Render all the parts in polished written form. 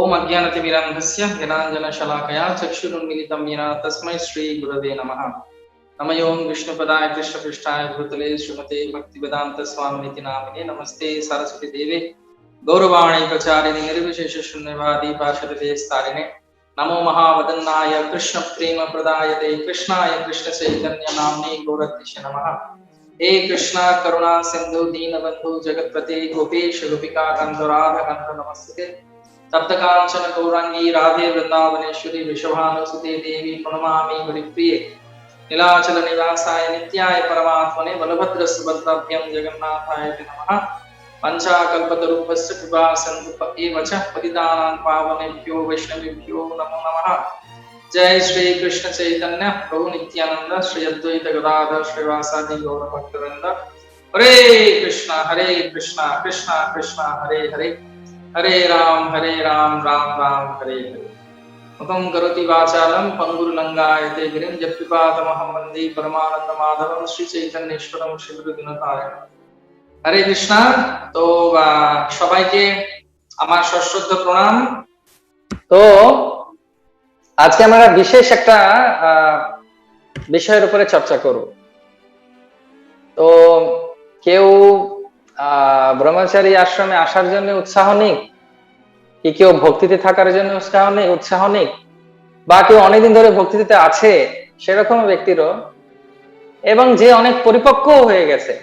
ओम अज्ञानतिमिरान्धस्य ज्ञानाञ्जनशलाकया चक्षुरुन्मीलितं येन तस्मै श्रीगुरवे नमः। नमो विष्णुपदाय कृष्णपृष्ठाय भूतले श्रीमते भक्तिवेदान्तस्वामिनिति नामिने। नमस्ते सरस्वती देवे गौरवाणी प्रचारिणे निर्विशेषशून्यवादी पार्षदेस्तारिणे। नमो महावदन्नाय कृष्णप्रेमप्रदायते कृष्णाय कृष्णचैतन्य नाम्ने गौरतीशे नमः। हे कृष्णा करुणा सिंधु दीनबंधु जगत्पते गोपेश गोपिकाकान्त राधाकान्त नमस्ते। तप्त कांचन गौरांगी राधे वृंदावनेश्वरी वृषभानुसुते देवी प्रणमामि हरिप्रिये। नीलाचल निवासाय नित्याय परमात्मने बलभद्र सुभद्राभ्यां जगन्नाथाय नमः। पंचाकल्पतरुभ्यश्च कृपा सिन्धु एव च पतितानां पावनेभ्यो वैष्णवेभ्यो नमो नमः। जय श्री कृष्ण चैतन्य प्रभु नित्यानंद श्री अद्वैत गदाधर श्रीवासादि गौर भक्तवृंद। हरे कृष्णा कृष्णा कृष्णा हरे हरे, हरे राम राम राम हरे हरे। मुखं करोति वाचालं पंगुर्लंघायते गिरिं यत्कृपातमहं वन्दे परमानन्दमाधवं श्री चैतन्येश्वरं श्री गुरुदिनतारिणं। हरे कृष्णा। तो সবাইকে আমার সশ্রদ্ধ প্রণাম। তো আজকে আমরা বিশেষ একটা বিষয়ের উপরে চর্চা করব। তো কেউ ব্রহ্মচারী আশ্রমে আসার জন্য উৎসাহ নেই, কি কেউ ভক্তিতে থাকার জন্য উৎসাহ নেই, বা কেউ অনেকদিন ধরে ভক্তিতে আছে সেরকম ব্যক্তিরও, এবং যে অনেক পরিপক্ক হয়ে গেছে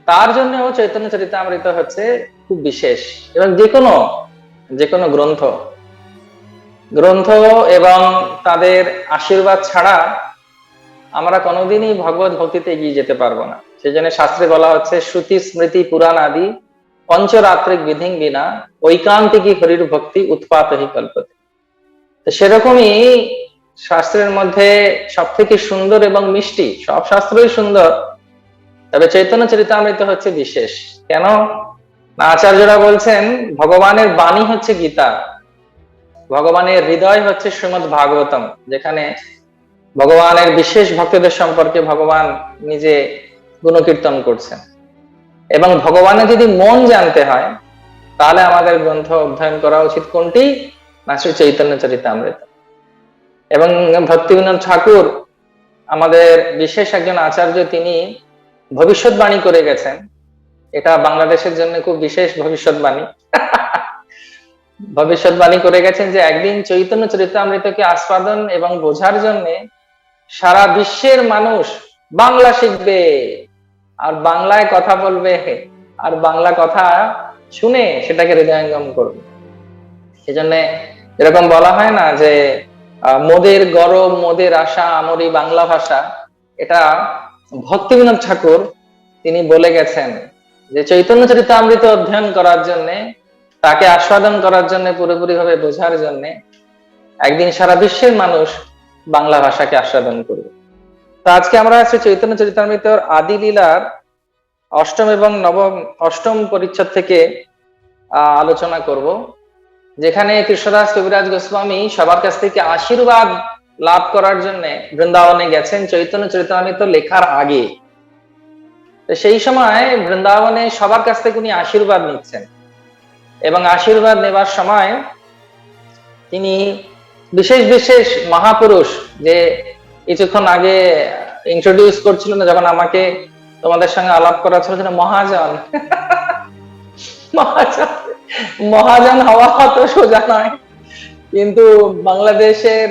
তার জন্য চৈতন্য চরিতামৃত হচ্ছে খুব বিশেষ। এবং যে কোনো গ্রন্থ এবং তাদের আশীর্বাদ ছাড়া আমরা কোনোদিনই ভগবত ভক্তিতে এগিয়ে যেতে পারবো না। সেজন্য শাস্ত্রে বলা হচ্ছে শ্রুতি স্মৃতি পুরাণ আদি পঞ্চরাত্রিক বিধিং বিনা ঐকান্তিকী হরির ভক্তি উৎপাতহি কল্পতে। তো সেরকমই শাস্ত্রের মধ্যে সব থেকে সুন্দর এবং মিষ্টি, সব শাস্ত্রই সুন্দর, তবে চৈতন্য চরিতামৃত হচ্ছে বিশেষ। কেন না, আচার্যরা বলছেন ভগবানের বাণী হচ্ছে গীতা, ভগবানের হৃদয় হচ্ছে শ্রীমদ্ ভাগবতম, যেখানে ভগবানের বিশেষ ভক্তদের সম্পর্কে ভগবান নিজে গুণকীর্তন করছেন। এবং ভগবানের যদি মন জানতে হয় তাহলে আমাদের গ্রন্থ অধ্যয়ন করা উচিত কোনটি না, শ্রী চৈতন্য চরিতামৃত। এবং ভক্তিবিনোদ ঠাকুর আমাদের বিশেষ একজন আচার্য, তিনি ভবিষ্যৎবাণী করে গেছেন। এটা বাংলাদেশের জন্য খুব বিশেষ ভবিষ্যৎবাণী করে গেছেন যে একদিন চৈতন্য চরিতামৃতকে আস্বাদন এবং বোঝার জন্য সারা বিশ্বের মানুষ বাংলা শিখবে আর বাংলায় কথা বলবে আর বাংলা কথা শুনে সেটাকে হৃদয়ঙ্গম করবে। সেজন্য এরকম বলা হয় না যে মোদের গরব মোদের আশা আমরি বাংলা ভাষা, এটা ভক্তিবিনোদ ঠাকুর তিনি বলে গেছেন যে চৈতন্য চরিতামৃত অধ্যয়ন করার জন্য, তাকে আস্বাদন করার জন্য, পুরোপুরি ভাবে বোঝার জন্য একদিন সারা বিশ্বের মানুষ বাংলা ভাষাকে আস্বাদন করবে। তো আজকে আমরা শ্রী চৈতন্য চরিতামৃতর আদি লীলার অষ্টম পরিচ্ছদ থেকে আলোচনা করব, যেখানে কৃষ্ণদাস কবিরাজ গোস্বামী সবার কাছ থেকে আশীর্বাদ লাভ করার জন্য বৃন্দাবনে গেছেন চৈতন্য চরিতামৃত লেখার আগে। সেই সময় বৃন্দাবনে সবার কাছ থেকে উনি আশীর্বাদ নিচ্ছেন, এবং আশীর্বাদ নেবার সময় তিনি বিশেষ মহাপুরুষ, যে কিছুক্ষণ আগে ইন্ট্রোডিউস করছিল না যখন আমাকে তোমাদের সঙ্গে আলাপ করা ছিল, মহাজন মহাজন হওয়া তো সোজা নয়, কিন্তু বাংলাদেশের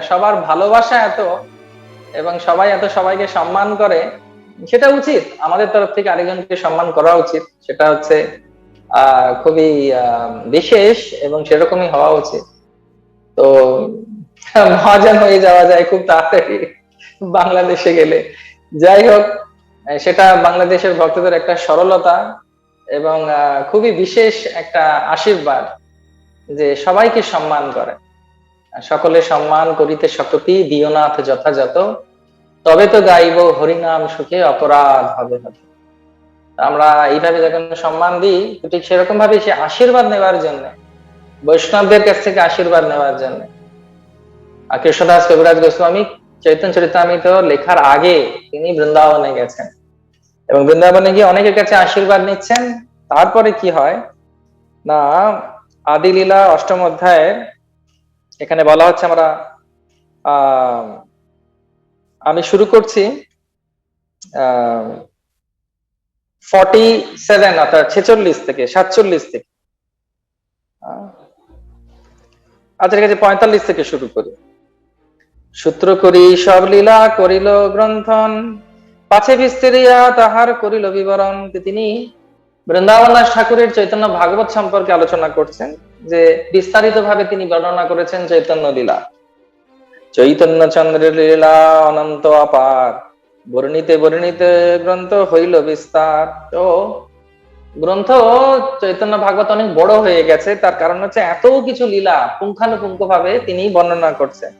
সবার ভালোবাসা এত, এবং সবাই এত সবাইকে সম্মান করে, সেটা উচিত আমাদের তরফ থেকে আরেকজনকে সম্মান করা উচিত। সেটা হচ্ছে খুবই বিশেষ এবং সেরকমই হওয়া উচিত। তো মহাজন হয়ে যাওয়া যায় খুব তাড়াতাড়ি বাংলাদেশে গেলে। যাই হোক, সেটা বাংলাদেশের ভক্তদের একটা সরলতা এবং খুবই বিশেষ একটা আশীর্বাদ যে সবাইকে সম্মান করে। সকলে সম্মান করিতে শতপি দিওনাথ যথাযথ, তবে তো গাইব হরিনাম সুখে অপরাধ হবে। আমরা এইভাবে যখন সম্মান দিই, ঠিক সেরকম ভাবে সে আশীর্বাদ নেওয়ার জন্য, বৈষ্ণবদের কাছ থেকে আশীর্বাদ নেওয়ার জন্য কৃষ্ণদাস কবিরাজ গোস্বামী চৈতন্য চরিতামৃত লেখার আগে তিনি বৃন্দাবনে গেছেন, এবং বৃন্দাবনে গিয়ে অনেকের কাছে আশীর্বাদ নিচ্ছেন। তারপরে কি হয় না, আদি লীলা অষ্টম অধ্যায়ে এখানে বলা হচ্ছে, আমরা আমি শুরু করছি 47 অর্থাৎ 46 থেকে 47 থেকে, আজকের কাছে 45 থেকে শুরু করি। সূত্র করি সব লীলা করিল গ্রন্থন, পাছে বিস্তারিয়া তাহার করিল বিবরণ। তিনি বৃন্দাবন দাস ঠাকুরের চৈতন্য ভাগবত সম্পর্কে আলোচনা করছেন, যে বিস্তারিত ভাবে তিনি বর্ণনা করেছেন চৈতন্য লীলা। চৈতন্য চন্দ্রের লীলা অনন্ত অপার, বর্ণিতে বর্ণিতে গ্রন্থ হইল বিস্তার। তো গ্রন্থ চৈতন্য ভাগবত অনেক বড় হয়ে গেছে, তার কারণ হচ্ছে এত কিছু লীলা পুঙ্খানুপুঙ্খ ভাবে তিনি বর্ণনা করছেন।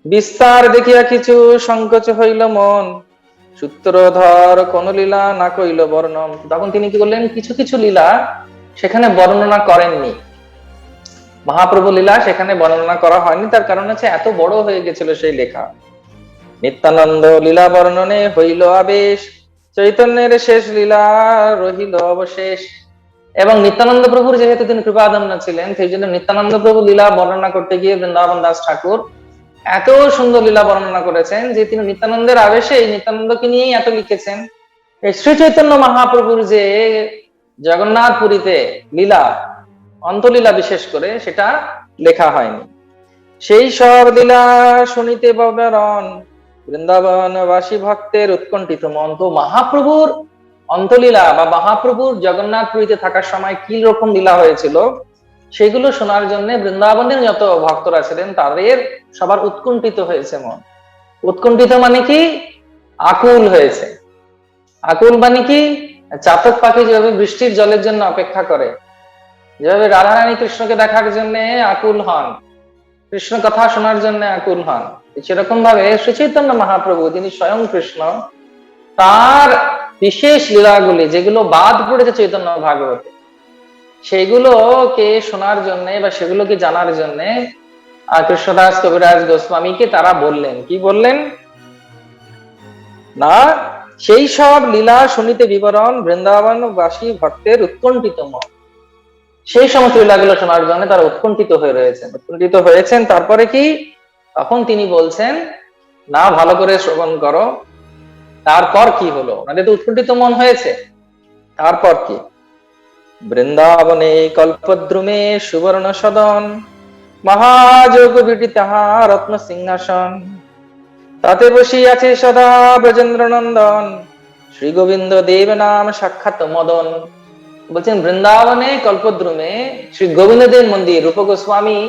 বিস্তার দেখিয়া কিছু সংকোচ হইল মন, সূত্রধর কোন লীলা না কইল বর্ণন। তখন তিনি কি করলেন, কিছু কিছু লীলা সেখানে বর্ণনা করেননি, মহাপ্রভু লীলা সেখানে বর্ণনা করা হয়নি। তার কারণ হচ্ছে এত বড় হয়ে গেছিল সেই লেখা। নিত্যানন্দ লীলা বর্ণনে হইল আবেশ, চৈতন্যের শেষ লীলা রহিল অবশেষ। এবং নিত্যানন্দ প্রভুর যেহেতু তিনি কৃপাধন্য ছিলেন, সেই জন্য নিত্যানন্দ প্রভু লীলা বর্ণনা করতে গিয়ে বৃন্দাবন দাস ঠাকুর এত সুন্দর লীলা বর্ণনা করেছেন যে তিনি নিত্যানন্দের আবেশে নিত্যানন্দকে নিয়েই এত লিখেছেন। এই শ্রী চৈতন্য মহাপ্রভুর যে জগন্নাথ পুরীতে লীলা, অন্তলীলা বিশেষ করে, সেটা লেখা হয়নি। সেই সব লীলা শুনিতে বরণ, বৃন্দাবনবাসী ভক্তের উৎকণ্ঠিত মন। তো মহাপ্রভুর অন্তলীলা বা মহাপ্রভুর জগন্নাথ পুরীতে থাকার সময় কি রকম লীলা হয়েছিল, সেগুলো শোনার জন্য বৃন্দাবনের যত ভক্তরা ছিলেন তাদের সবার উৎকণ্ঠিত হয়েছে মন। উৎকণ্ঠিত মানে কি? আকুল হয়েছে। আকুল মানে কি? চাতক পাখি যেভাবে বৃষ্টির জলের জন্য অপেক্ষা করে, যেভাবে রাধারানী কৃষ্ণকে দেখার জন্য আকুল হন, কৃষ্ণ কথা শোনার জন্য আকুল হন, সেরকম ভাবে শ্রী চৈতন্য মহাপ্রভু, তিনি স্বয়ং কৃষ্ণ, তার বিশেষ লীলাগুলি যেগুলো বাদ পড়েছে চৈতন্য ভাগবতে, সেগুলোকে শোনার জন্য বা সেগুলোকে জানার জন্য কৃষ্ণদাস কবিরাজ গোস্বামীকে তারা বললেন, কি বললেন না, সেই সব লীলা শুনিতে বিবরণ, বৃন্দাবনবাসী ভক্তের উৎকণ্ঠিত মন। সেই সমস্ত লীলাগুলো শোনার জন্য তারা উৎকণ্ঠিত হয়েছেন। তারপরে কি? তখন তিনি বলছেন, না, ভালো করে শ্রবণ করো। তারপর কি হলো? ওনাদের তো উৎকণ্ঠিত মন হয়েছে, তারপর কি? বৃন্দাবনে কল্পদ্রুমে সুবর্ণ সদন, মহাযোগ বিটি তাহা রত্ন সিংহাসন, তাতে বসিয়াছে সদা ব্রজেন্দ্র নন্দন, শ্রী গোবিন্দ দেব নাম সাক্ষাৎ মদন। বলছেন বৃন্দাবনে কল্পদ্রুমে শ্রী গোবিন্দ দেব মন্দির, রূপ গোস্বামী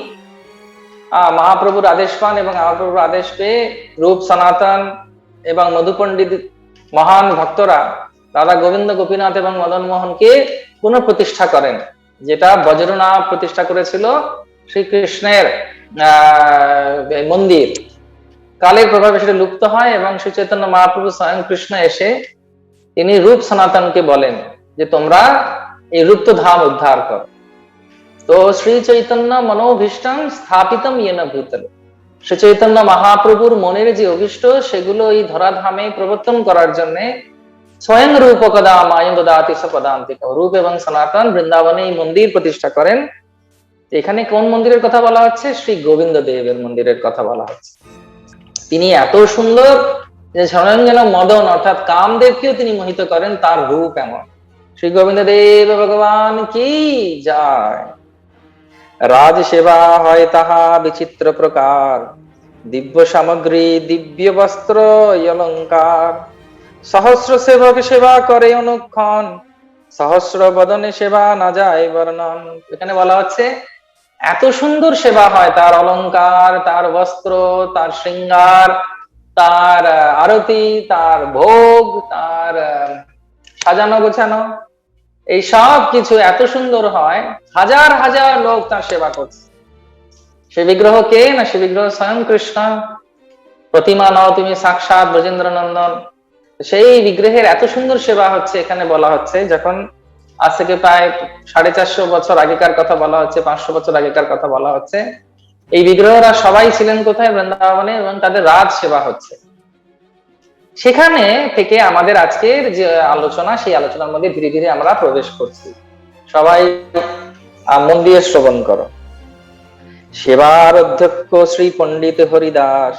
মহাপ্রভুর আদেশ পান এবং মহাপ্রভুর আদেশ পেয়ে রূপ সনাতন এবং মধু পণ্ডিত মহান ভক্তরা রাধা গোবিন্দ, গোপীনাথ এবং মদন মোহনকে পুনঃপ্রতিষ্ঠা করেন, যেটা বজ্রনাথ প্রতিষ্ঠা করেছিল শ্রীকৃষ্ণের মন্দির। কালের প্রভাবে সেটা লুপ্ত হয় এবং শ্রী চৈতন্য মহাপ্রভু স্বয়ং কৃষ্ণ এসে তিনি রূপ সনাতনকে বলেন যে তোমরা এই রূপ্ত ধাম উদ্ধার করো। তো শ্রী চৈতন্য মনোভীষ্টং স্থাপিতম ইয়েন ভূতলে, শ্রী চৈতন্য মহাপ্রভুর মনের যে অভীষ্ট, সেগুলো এই ধরাধামে প্রবর্তন করার জন্য স্বয়ং রূপকদা মায়ং দদাতি সপদান্তিক, রূপ এবং সনাতন বৃন্দাবনে এই মন্দির প্রতিষ্ঠা করেন। এখানে কোন মন্দিরের কথা বলা হচ্ছে? শ্রী গোবিন্দ দেবের মন্দিরের কথা বলা হচ্ছে। তিনি এত সুন্দর যে স্বয়ং যেন মদন অর্থাৎ কামদেবকেও তিনি মোহিত করেন, তার রূপ এমন। শ্রী গোবিন্দ দেব ভগবান কি যায়। রাজ সেবা হয় তাহা বিচিত্র প্রকার, দিব্য সামগ্রী দিব্য বস্ত্র অলঙ্কার, সহস্র সেবক সেবা করে অনুক্ষণ, সহস্র বদনে সেবা না যায় বর্ণন। এখানে বলা হচ্ছে এত সুন্দর সেবা হয়, তার অলঙ্কার, তার বস্ত্র, তার শৃঙ্গার, তার আরতি, তার ভোগ, তার সাজানো গোছানো, এই সব কিছু এত সুন্দর হয়, হাজার হাজার লোক তার সেবা করছে। সে বিগ্রহ কে? না, সে বিগ্রহ স্বয়ং কৃষ্ণ। প্রতিমা নও তুমি, সাক্ষাৎ ব্রজেন্দ্র নন্দন। সেই বিগ্রহের এত সুন্দর সেবা হচ্ছে। এখানে বলা হচ্ছে যখন আজ থেকে প্রায় 450 বছর আগেকার কথা বলা হচ্ছে, 500 বছর আগেকার কথা বলা হচ্ছে, এই বিগ্রহরা সবাই ছিলেন কোথায়? বৃন্দাবনে, এবং তাদের রাজ সেবা হচ্ছে। সেখানে থেকে আমাদের আজকের যে আলোচনা, সেই আলোচনার মধ্যে ধীরে ধীরে আমরা প্রবেশ করছি। সবাই মন দিয়ে শ্রবণ করো। সেবার অধ্যক্ষ শ্রী পণ্ডিত হরিদাস,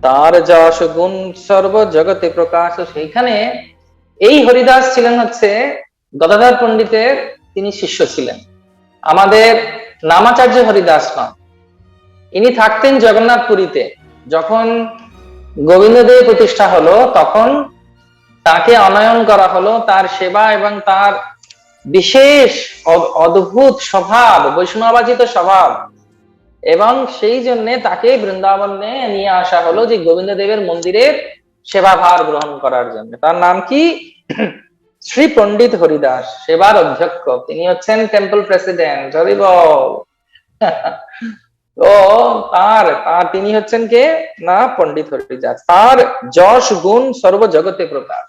তার যশ গুণ সর্ব জগতে প্রকাশ। সেইখানে এই হরিদাস ছিলেন হচ্ছে গদাধর পণ্ডিতের, তিনি শিষ্য ছিলেন। আমাদের নামাচার্য হরিদাস নন, ইনি থাকতেন জগন্নাথপুরীতে। যখন গোবিন্দদেব প্রতিষ্ঠা হলো তখন তাকে অনয়ন করা হলো, তার সেবা এবং তার বিশেষ অদ্ভুত স্বভাব, বৈষ্ণবাজিত স্বভাব, এবং সেই জন্য তাকে বৃন্দাবনে নিয়ে আসা হলো যে গোবিন্দ দেবের মন্দিরের সেবাভার গ্রহণ করার জন্য। তার নাম কি? শ্রী পণ্ডিত হরিদাস, সেবার অধ্যক্ষ। তিনি হচ্ছেন টেম্পল প্রেসিডেন্ট। হরি বল। তো তার তার তিনি হচ্ছেন কে না? পণ্ডিত হরিদাস। তার যশ গুণ সর্বজগতে প্রকাশ।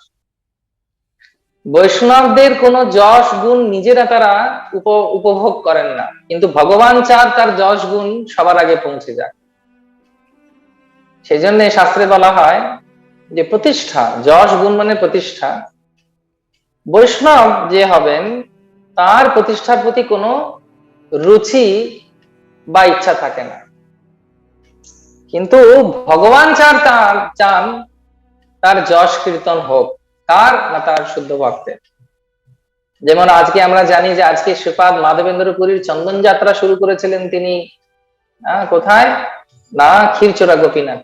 বৈষ্ণবদের কোন যশ গুণ নিজেরা তারা উপভোগ করেন না, কিন্তু ভগবান চান তার যশ গুণ সবার আগে পৌঁছে যায়। সেই জন্য শাস্ত্রে বলা হয় যে প্রতিষ্ঠা, যশ গুণ মানে প্রতিষ্ঠা। বৈষ্ণব যে হবেন তার প্রতিষ্ঠার প্রতি কোনো রুচি বা ইচ্ছা থাকে না, কিন্তু ভগবান চান তার যশ কীর্তন হোক। কার না? তার শুদ্ধ ভক্তের। যেমন আজকে আমরা জানি যে আজকে শ্রীপাদ মাধবেন্দ্র পুরীর চন্দন যাত্রা শুরু করেছিলেন তিনি কোথায় না? ক্ষীরচোরা গোপীনাথ।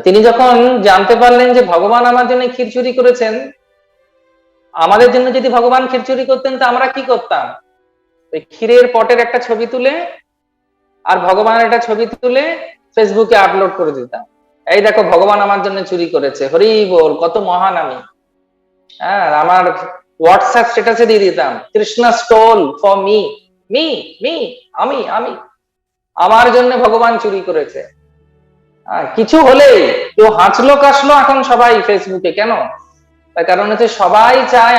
তিনি যখন জানতে পারলেন যে ভগবান আমার জন্য ক্ষীর চুরি করেছেন, আমাদের জন্য যদি ভগবান ক্ষীর চুরি করতেন তো আমরা কি করতাম? ওই ক্ষীরের পটের একটা ছবি তুলে আর ভগবানের একটা ছবি তুলে ফেসবুকে আপলোড করে দিতাম, এই দেখো ভগবান আমার জন্য চুরি করেছে, হরি বল, কত মহান আমি। আমার হোয়াটসঅ্যাপ স্ট্যাটাসে দিয়ে দিতাম, Krishna stole for me, me me আমি আমি আমার জন্য ভগবান চুরি করেছে। কিছু হলেই কেউ হাসলো কাশলো এখন সবাই ফেসবুকে, কেন? তার কারণ হচ্ছে সবাই চায়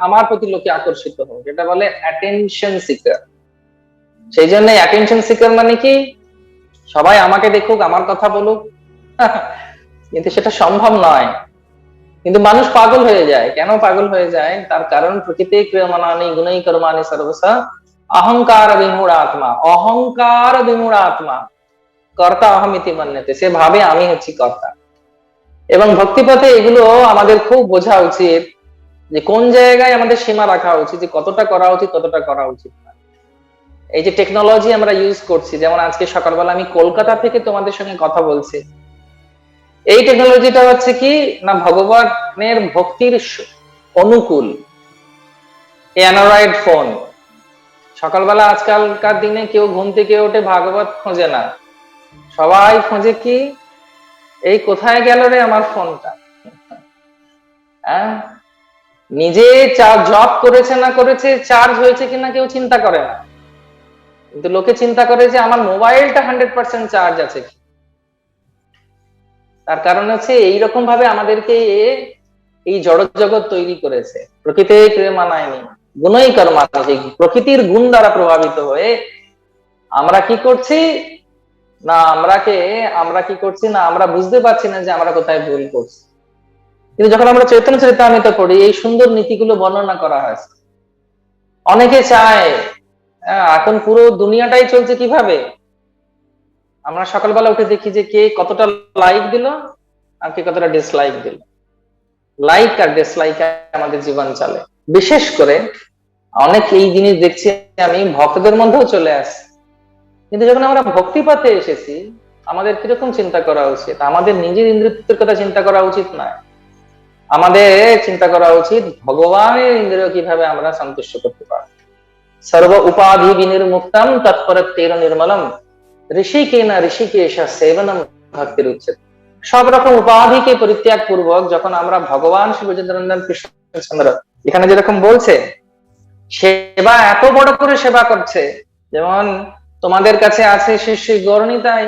আমার প্রতি লোকে আকর্ষিত হোক, যেটা বলে অ্যাটেনশন সিকার। সেই জন্য অ্যাটেনশন সিকার মানে কি? সবাই আমাকে দেখুক, আমার কথা বলুক। কিন্তু সেটা সম্ভব নয়। কিন্তু মানুষ পাগল হয়ে যায়। কেন পাগল হয়ে যায়? তার কারণ প্রকৃতি ক্রিয়মাণানি গুণৈ কর্মাণি সর্বসা অহংকার বিমূঢ় আত্মা। অহংকার বিমূঢ় আত্মা কর্তা অহমিতি মান্যতে, সে ভাবে আমি হচ্ছি কর্তা। এবং ভক্তিপথে এগুলো আমাদের খুব বোঝা উচিত যে কোন জায়গায় আমাদের সীমা রাখা উচিত, যে কতটা করা উচিত, কতটা করা উচিত না। এই যে টেকনোলজি আমরা ইউজ করছি, যেমন আজকে সকালবেলা আমি কলকাতা থেকে তোমাদের সঙ্গে কথা বলছি, এই টেকনোলজিটা হচ্ছে কি না ভগবানের ভক্তির অনুকূল। অ্যান্ড্রয়েড ফোন, সকালবেলা আজকালকার দিনে কেউ ঘুম থেকে ওঠে ভাগবত খোঁজে না, সবাই খোঁজে কি? এই কোথায় গেল রে আমার ফোনটা। নিজে জব করেছে না করেছে, চার্জ হয়েছে কিনা কেউ চিন্তা করে না, কিন্তু লোকে চিন্তা করে যে আমার মোবাইলটা 100% চার্জ আছে। তার কারণ হচ্ছে এইরকম ভাবে আমাদেরকে এই জড় জগৎ তৈরি করেছে, প্রকৃতি মানায়নি গুণই কর্মাণি। প্রকৃতির গুণ দ্বারা প্রভাবিত হয়ে আমরা কি করছি না, আমরা বুঝতে পারছি না যে আমরা কোথায় ভুল করছি। কিন্তু যখন আমরা চৈতন্য চরিতামৃত পড়ি, এই সুন্দর নীতিগুলো বর্ণনা করা হয়েছে। অনেকে চায়, এখন পুরো দুনিয়াটাই চলছে কিভাবে? আমরা সকালবেলা উঠে দেখি যে কে কতটা লাইক দিল আর কে কতটা ডিসলাইক দিল। লাইক আর ডিসলাইক আমাদের জীবন চলে। বিশেষ করে অনেক এই জিনিস দেখছি আমি ভক্তদের মধ্যেও চলে আসে। কিন্তু যখন আমরা ভক্তিপথে এসেছি, আমাদের কিরকম চিন্তা করা উচিত? আমাদের নিজের ইন্দ্রিয়ের কথা চিন্তা করা উচিত নয়, আমাদের চিন্তা করা উচিত ভগবানের ইন্দ্রিয় কিভাবে আমরা সন্তুষ্ট করতে পারি। সর্ব উপাধি বিনির্মুক্তম তৎপরত্বের নির্মলম ঋষিকেন ঋষিকেশ সেবনম ভক্তির উচ্ছেদ। সব রকম উপাধিকে পরিত্যাগ পূর্বক যখন আমরা ভগবান শ্রী ব্রজেন্দ্রনন্দন কৃষ্ণচন্দ্র এখানে যেরকম বলছে, সেবা এত বড় করে সেবা করছে, যেমন তোমাদের কাছে আছে শ্রী শ্রী গৌরনীতাই,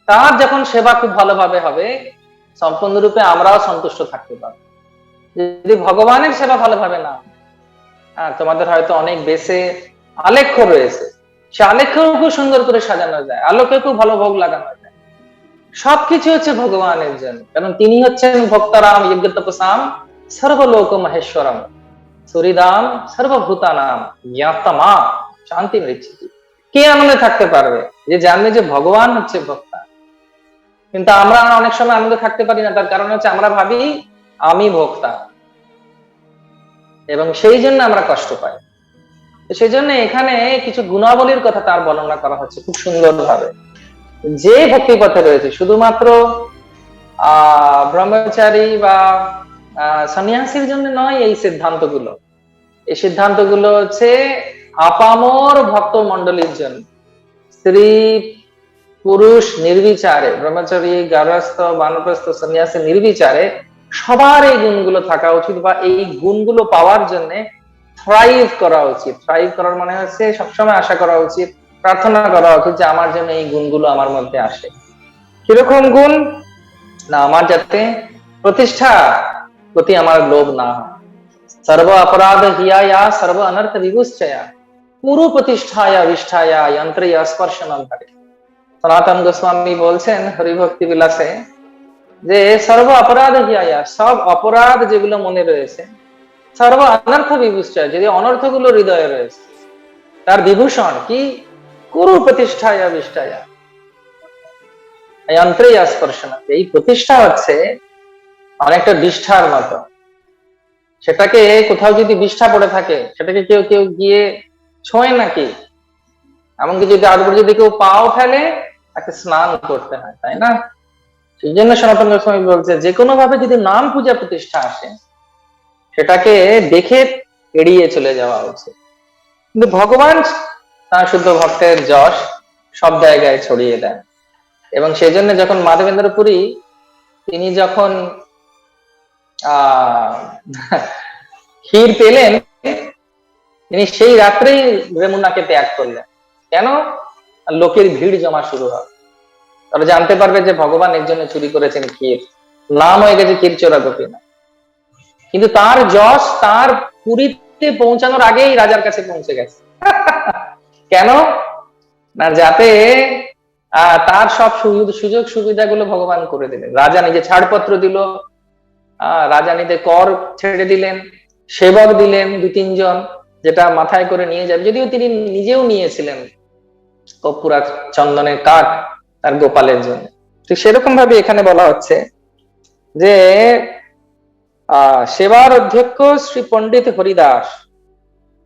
তার যখন সেবা খুব ভালোভাবে হবে, সম্পূর্ণরূপে আমরাও সন্তুষ্ট থাকতে পারবো। যদি ভগবানের সেবা ভালোভাবে না, তোমাদের হয়তো অনেক বেশে আলেখ্য রয়েছে, সে আলেখ্যও খুব সুন্দর করে সাজানো যায়, আলোকে খুব ভালো ভোগ লাগানো যায়। সবকিছু হচ্ছে ভগবানের জন্য, কারণ তিনি হচ্ছেন ভক্তারাম যজ্ঞতপসাম সর্বলোক মহেশ্বরম। সুরিদাম সর্বভূতানাম জ্ঞাতমা শান্তি মৃচ্ছতি। কে আনন্দে থাকতে পারবে? যে জানবে যে ভগবান হচ্ছে ভোক্তা। কিন্তু আমরা অনেক সময় আনন্দে থাকতে পারি না, তার কারণ হচ্ছে আমরা ভাবি আমি ভোক্তা, এবং সেই জন্য আমরা কষ্ট পাই। সেই জন্য এখানে কিছু গুণাবলীর কথা তার বর্ণনা করা হচ্ছে খুব সুন্দর ভাবে। যে ভক্তি পথে রয়েছে, শুধুমাত্র ব্রহ্মচারী বা সন্ন্যাসীর জন্য নয় এই সিদ্ধান্তগুলো। এই সিদ্ধান্তগুলো হচ্ছে আপামর ভক্ত মন্ডলীর জন্য, স্ত্রী পুরুষ নির্বিচারে, ব্রহ্মচারী গার্হস্থ বানপ্রস্থ সন্ন্যাসী নির্বিচারে সবার এই গুণগুলো থাকা উচিত, বা এই গুণগুলো পাওয়ার জন্য থ্রাইভ করা উচিত। থ্রাইভ করার মানে হচ্ছে সবসময় আশা করা উচিত, প্রার্থনা করা উচিত যে আমার জন্য এই গুণগুলো আমার মধ্যে আসে। কিরকম গুণ? না, আমার যাতে প্রতিষ্ঠা প্রতি আমার লোভ না হয়, সর্ব অপরাধ হিয়া সর্ব অনর্থ বিভুশ্চয়া পুরো প্রতিষ্ঠায়া বিষ্ঠায়া যন্ত্রে স্পর্শনম করে। সনাতন গোস্বামী বলছেন হরিভক্তি বিলাসে যে সর্ব অপরাধ হিয়া, সব অপরাধ যেগুলো মনে রয়েছে, সর্ব অনর্থ বিভূষয়, যদি অনর্থগুলো হৃদয়ে রয়েছে, তার বিভূষণ কি? কুরু প্রতিষ্ঠায়া বিষ্ঠায়া যন্ত্রে স্পর্শন। এই প্রতিষ্ঠা হচ্ছে অনেকটা বিষ্ঠার মতো। সেটাকে কোথাও যদি বিষ্ঠা পড়ে থাকে, সেটাকে কেউ কেউ গিয়ে ছোঁয় নাকি? এমনকি যদি আরো যদি কেউ পাও ফেলে, তাকে স্নান করতে হয়, তাই না? সেই জন্য সনাতন গোস্বামী বলছে যে কোনো ভাবে যদি নাম পূজা প্রতিষ্ঠা আসে, সেটাকে দেখে এড়িয়ে চলে যাওয়া উচিত। কিন্তু ভগবান তার শুদ্ধ ভক্তের যশ সব জায়গায় ছড়িয়ে দেন, এবং সেই জন্য যখন মাধবেন্দ্র পুরী তিনি যখন ক্ষীর পেলেন, তিনি সেই রাত্রেই যমুনাকে ত্যাগ করলেন। কেন? লোকের ভিড় জমা শুরু হয়, তারা জানতে পারবে যে ভগবান এর জন্য চুরি করেছেন ক্ষীর, নাম হয়ে গেছে ক্ষীর চোরা গোপীনাথ। কিন্তু তার যশ তার পুরীতে পৌঁছানোর আগেই রাজার কাছে পৌঁছে গেছে। কেন? না, যাতে তার সব সুযোগ সুবিধাগুলো ভগবান করে দিলেন। রাজা নিজে ছাড়পত্র দিল, রাজা নিজে কর ছেড়ে দিলেন, সেবক দিলেন 2-3 জন, যেটা মাথায় করে নিয়ে যাবে, যদিও তিনি নিজেও নিয়েছিলেন কর্পূরা চন্দনের কাঠ তার গোপালের জন্য। ঠিক সেরকম ভাবে এখানে বলা হচ্ছে যে সেবার অধ্যক্ষ শ্রী পণ্ডিত হরিদাস।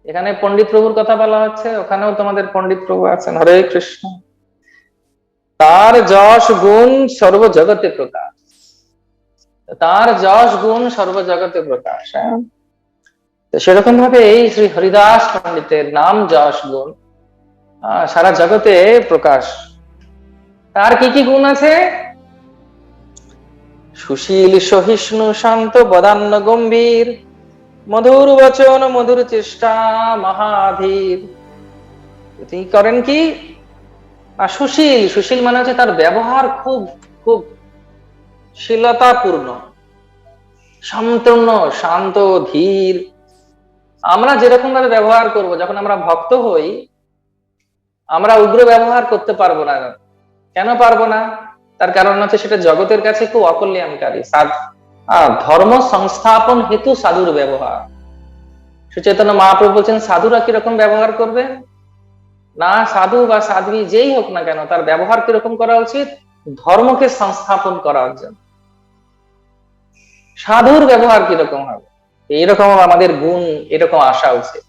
এখানে পণ্ডিত প্রভুর কথা বলা হচ্ছে, ওখানেও তোমাদের পণ্ডিত প্রভু আছেন, হরে কৃষ্ণ। তার যশ গুণ সর্বজগতে প্রকাশ, তার যশ গুণ সর্বজগতে প্রকাশ। তো সেরকম ভাবে এই শ্রী হরিদাস পণ্ডিতের নাম যশ গুণ সারা জগতে প্রকাশ। তার কি কি গুণ আছে? সুশীল সহিষ্ণু শান্ত বদান্য গম্ভীর, মধুর বচন মধুর চেষ্টা মহাধীর। তিনি করেন কি? সুশীল, সুশীল মানে হচ্ছে তার ব্যবহার খুব খুব শীলতাপূর্ণ, শান্তন্য, শান্ত ধীর। আমরা যেরকম ভাবে ব্যবহার করব, যখন আমরা ভক্ত হই, আমরা উগ্র ব্যবহার করতে পারবো না। কেন পারবো না? তার কারণ হচ্ছে সেটা জগতের কাছে খুব অকল্যাণকারী। ধর্ম সংস্থাপন হেতু সাধুর ব্যবহার। সুচেতন মহাপ্রভু বলছেন সাধুরা কিরকম ব্যবহার করবে না, সাধু বা সাধ্বী যেই হোক না কেন, তার ব্যবহার কিরকম করা উচিত? ধর্মকে সংস্থাপন করার জন্য। সাধুর ব্যবহার কিরকম হবে? এইরকম আমাদের গুণ এরকম আসা উচিত।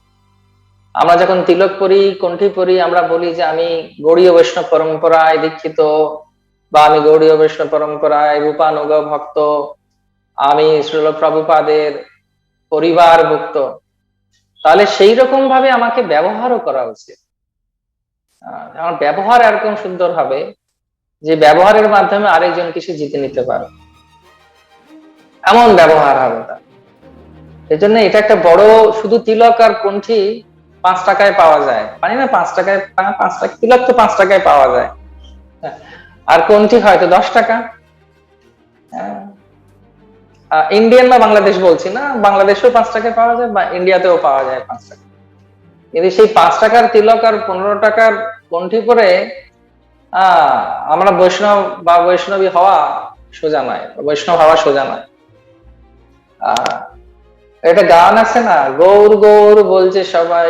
আমরা যখন তিলক পরি, কণ্ঠী পরি, আমরা বলি যে আমি গৌড়ীয় বৈষ্ণব পরম্পরায় দীক্ষিত, বা আমি গৌড়ীয় বৈষ্ণব পরম্পরায় রূপানুগ ভক্ত, আমি শ্রীল প্রভুপাদের পরিবারভুক্ত। তাহলে সেই রকম ভাবে আমাকে ব্যবহারও করা উচিত। আমার ব্যবহার এরকম সুন্দর হবে যে ব্যবহারের মাধ্যমে আরেকজন কিছু জিতে নিতে পারে, এমন ব্যবহার হবে তার। এই জন্য এটা একটা বড়, শুধু তিলক আর কণ্ঠী 5 টাকায় পাওয়া যায়, পারি না? 5 টাকায় 5 টাকা তিলক তো 5 টাকায় পাওয়া যায়, আর কণ্ঠী হয়তো 10 টাকা। ইন্ডিয়ান বা বাংলাদেশ বলছি না, বাংলাদেশেও 5 টাকায় পাওয়া যায়, বা ইন্ডিয়াতেও পাওয়া যায় 5 টাকা। কিন্তু সেই 5 টাকার তিলক আর 15 টাকার কণ্ঠী পরে আমরা বৈষ্ণব বা বৈষ্ণবী হওয়া সোজা নয়, বৈষ্ণব হওয়া সোজা নয়। একটা গান আছে না, গৌর গৌর বলছে সবাই,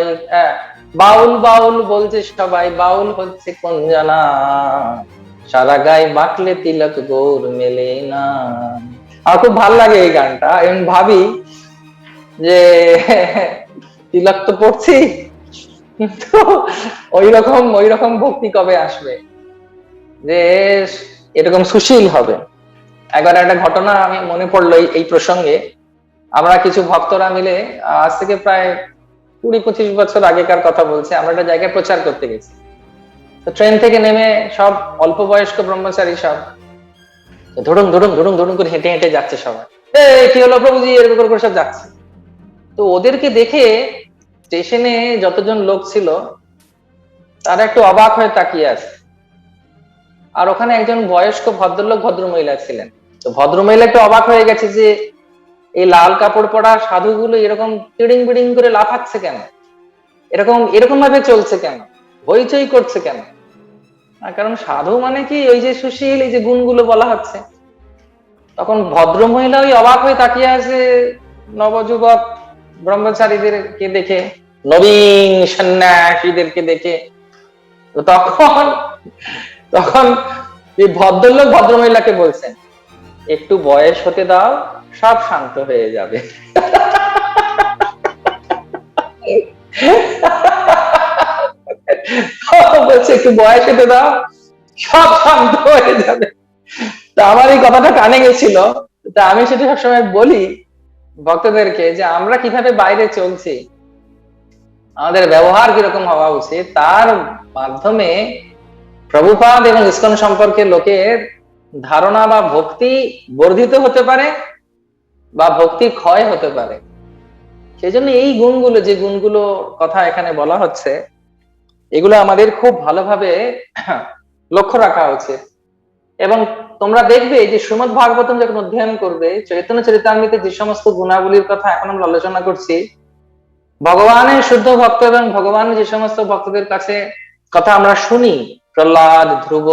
বাউল বাউল বলছে সবাই, বাউল হচ্ছে কোন জানা, সারা গায়ে মাখলে তিলক গৌর মেলে না। আমার খুব ভাল লাগে এই গানটা। আমি ভাবি যে তিলক তো পড়ছি, কিন্তু ওই রকম ভক্তি কবে আসবে যে এরকম সুশীল হবে। একবার একটা ঘটনা আমি মনে পড়লো এই প্রসঙ্গে। আমরা কিছু ভক্তরা মিলে, আজ থেকে প্রায় 20-25 বছর আগেকার কথা বলছে, আমরা একটা জায়গায় প্রচার করতে গেছি। তো ট্রেন থেকে নেমে সব অল্প বয়স্ক ব্রহ্মচারী সব ধরুন ধরুন ধরুন ধরুন করে হেঁটে হেঁটে যাচ্ছে সবাই। কি হলো প্রভুজি, এরকম করে সব যাচ্ছে। তো ওদেরকে দেখে স্টেশনে যতজন লোক ছিল তারা একটু অবাক হয়ে তাকিয়ে আছে। আর ওখানে একজন বয়স্ক ভদ্রলোক ভদ্রমহিলা ছিলেন। তো ভদ্রমহিলা একটু অবাক হয়ে গেছে যে এই লাল কাপড় পরা সাধুগুলো এরকম টিড়িং বিড়িং করে লাফাচ্ছে কেন, এরকম এরকম ভাবে চলছে কেন, হইচই করছে কেন। কারণ সাধু মানে কি ওই যে সুশীল, এই যে গুণগুলো বলা হচ্ছে। তখন ভদ্রমহিলা ওই অবাক হয়ে তাকিয়ে আছে নবযুবক ব্রহ্মচারীদেরকে দেখে, নবীন সন্ন্যাসীদেরকে দেখে। তো তখন তখন এই ভদ্রলোক ভদ্রমহিলাকে বলছেন, একটু বয়স হতে দাও, সব শান্ত হয়ে যাবে। বলছে একটু বয়স হতে দাও, সব শান্ত হয়ে যাবে। তা আমার এই কথাটা কানে গেছিল। তা আমি সেটা সবসময় বলি ভক্তদেরকে যে আমরা কিভাবে বাইরে চলছি, আমাদের ব্যবহার কিরকম হওয়া উচিত, তার মাধ্যমে প্রভুপাদ এবং ইসকন সম্পর্কে লোকের ধারণা বা ভক্তি বর্ধিত হতে পারে বা ভক্তি ক্ষয় হতে পারে। সেই জন্য এই গুণগুলো, যে গুণগুলো কথা এখানে বলা হচ্ছে, এগুলো আমাদের খুব ভালোভাবে লক্ষ্য রাখা উচিত। এবং তোমরা দেখবে যে শ্রীমদ্ ভাগবতম যখন অধ্যয়ন করবে, চৈতন্য চরিতামৃতে যে সমস্ত গুণাবলীর কথা এখন আমরা আলোচনা করছি, ভগবানের শুদ্ধ ভক্ত এবং ভগবানের যে সমস্ত ভক্তদের কাছে কথা আমরা শুনি, প্রহ্লাদ, ধ্রুব,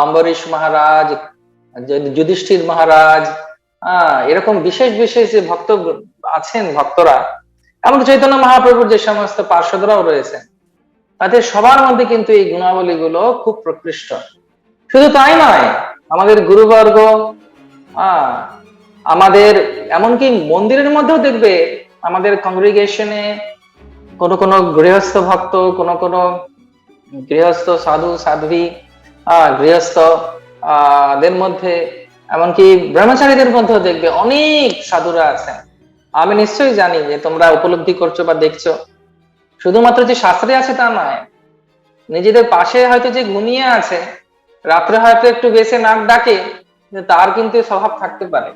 অম্বরীশ মহারাজ, যুধিষ্ঠির মহারাজ, এরকম বিশেষ বিশেষ যে ভক্ত আছেন, ভক্তরা, এমনকি চৈতন্য মহাপ্রভুর যে সমস্ত পার্শ্বদরাও রয়েছেন, তাদের সবার মধ্যে কিন্তু এই গুণাবলী গুলো খুব প্রকৃষ্ট। শুধু তাই নয়, আমাদের গুরুবর্গ, আমাদের এমনকি মন্দিরের মধ্যেও দেখবে, আমাদের কংগ্রিগেশনে কোনো গৃহস্থ ভক্ত, কোনো গৃহস্থ সাধু সাধ্বী, গৃহস্থ দের মধ্যে, এমনকি ব্রহ্মচারীদের মধ্যেও দেখবে অনেক সাধুরা আছেন। আমি নিশ্চয়ই জানি যে তোমরা উপলব্ধি করছো বা দেখছো, শুধুমাত্র যে শাস্ত্রে আছে তা নয়, নিজেদের পাশে হয়তো যে ঘুমিয়ে আছে, রাত্রে হয়তো একটু বেশি নাক ডাকে, তার কিন্তু স্বভাব থাকতে পারে,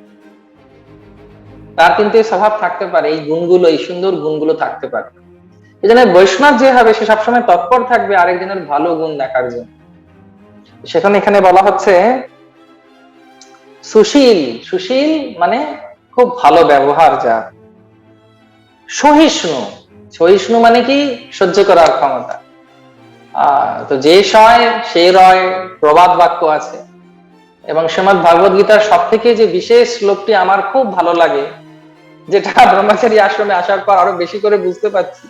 তার কিন্তু স্বভাব থাকতে পারে, এই গুণগুলো, এই সুন্দর গুণগুলো থাকতে পারে। এই জন্য বৈষ্ণব যে হবে সে সবসময় তৎপর থাকবে আরেকজনের ভালো গুণ দেখার জন্য। সেখানে এখানে বলা হচ্ছে সুশীল। সুশীল মানে খুব ভালো ব্যবহার যা। সহিষ্ণু, সহিষ্ণু মানে কি সহ্য করার ক্ষমতা। তো যে সয় সে রয় প্রবাদ বাক্য আছে। এবং শ্রীমদ্ ভাগবত গীতার সব থেকে যে বিশেষ শ্লোকটি আমার খুব ভালো লাগে, যেটা ব্রহ্মচারী আশ্রমে আসার পর আরো বেশি করে বুঝতে পারছি,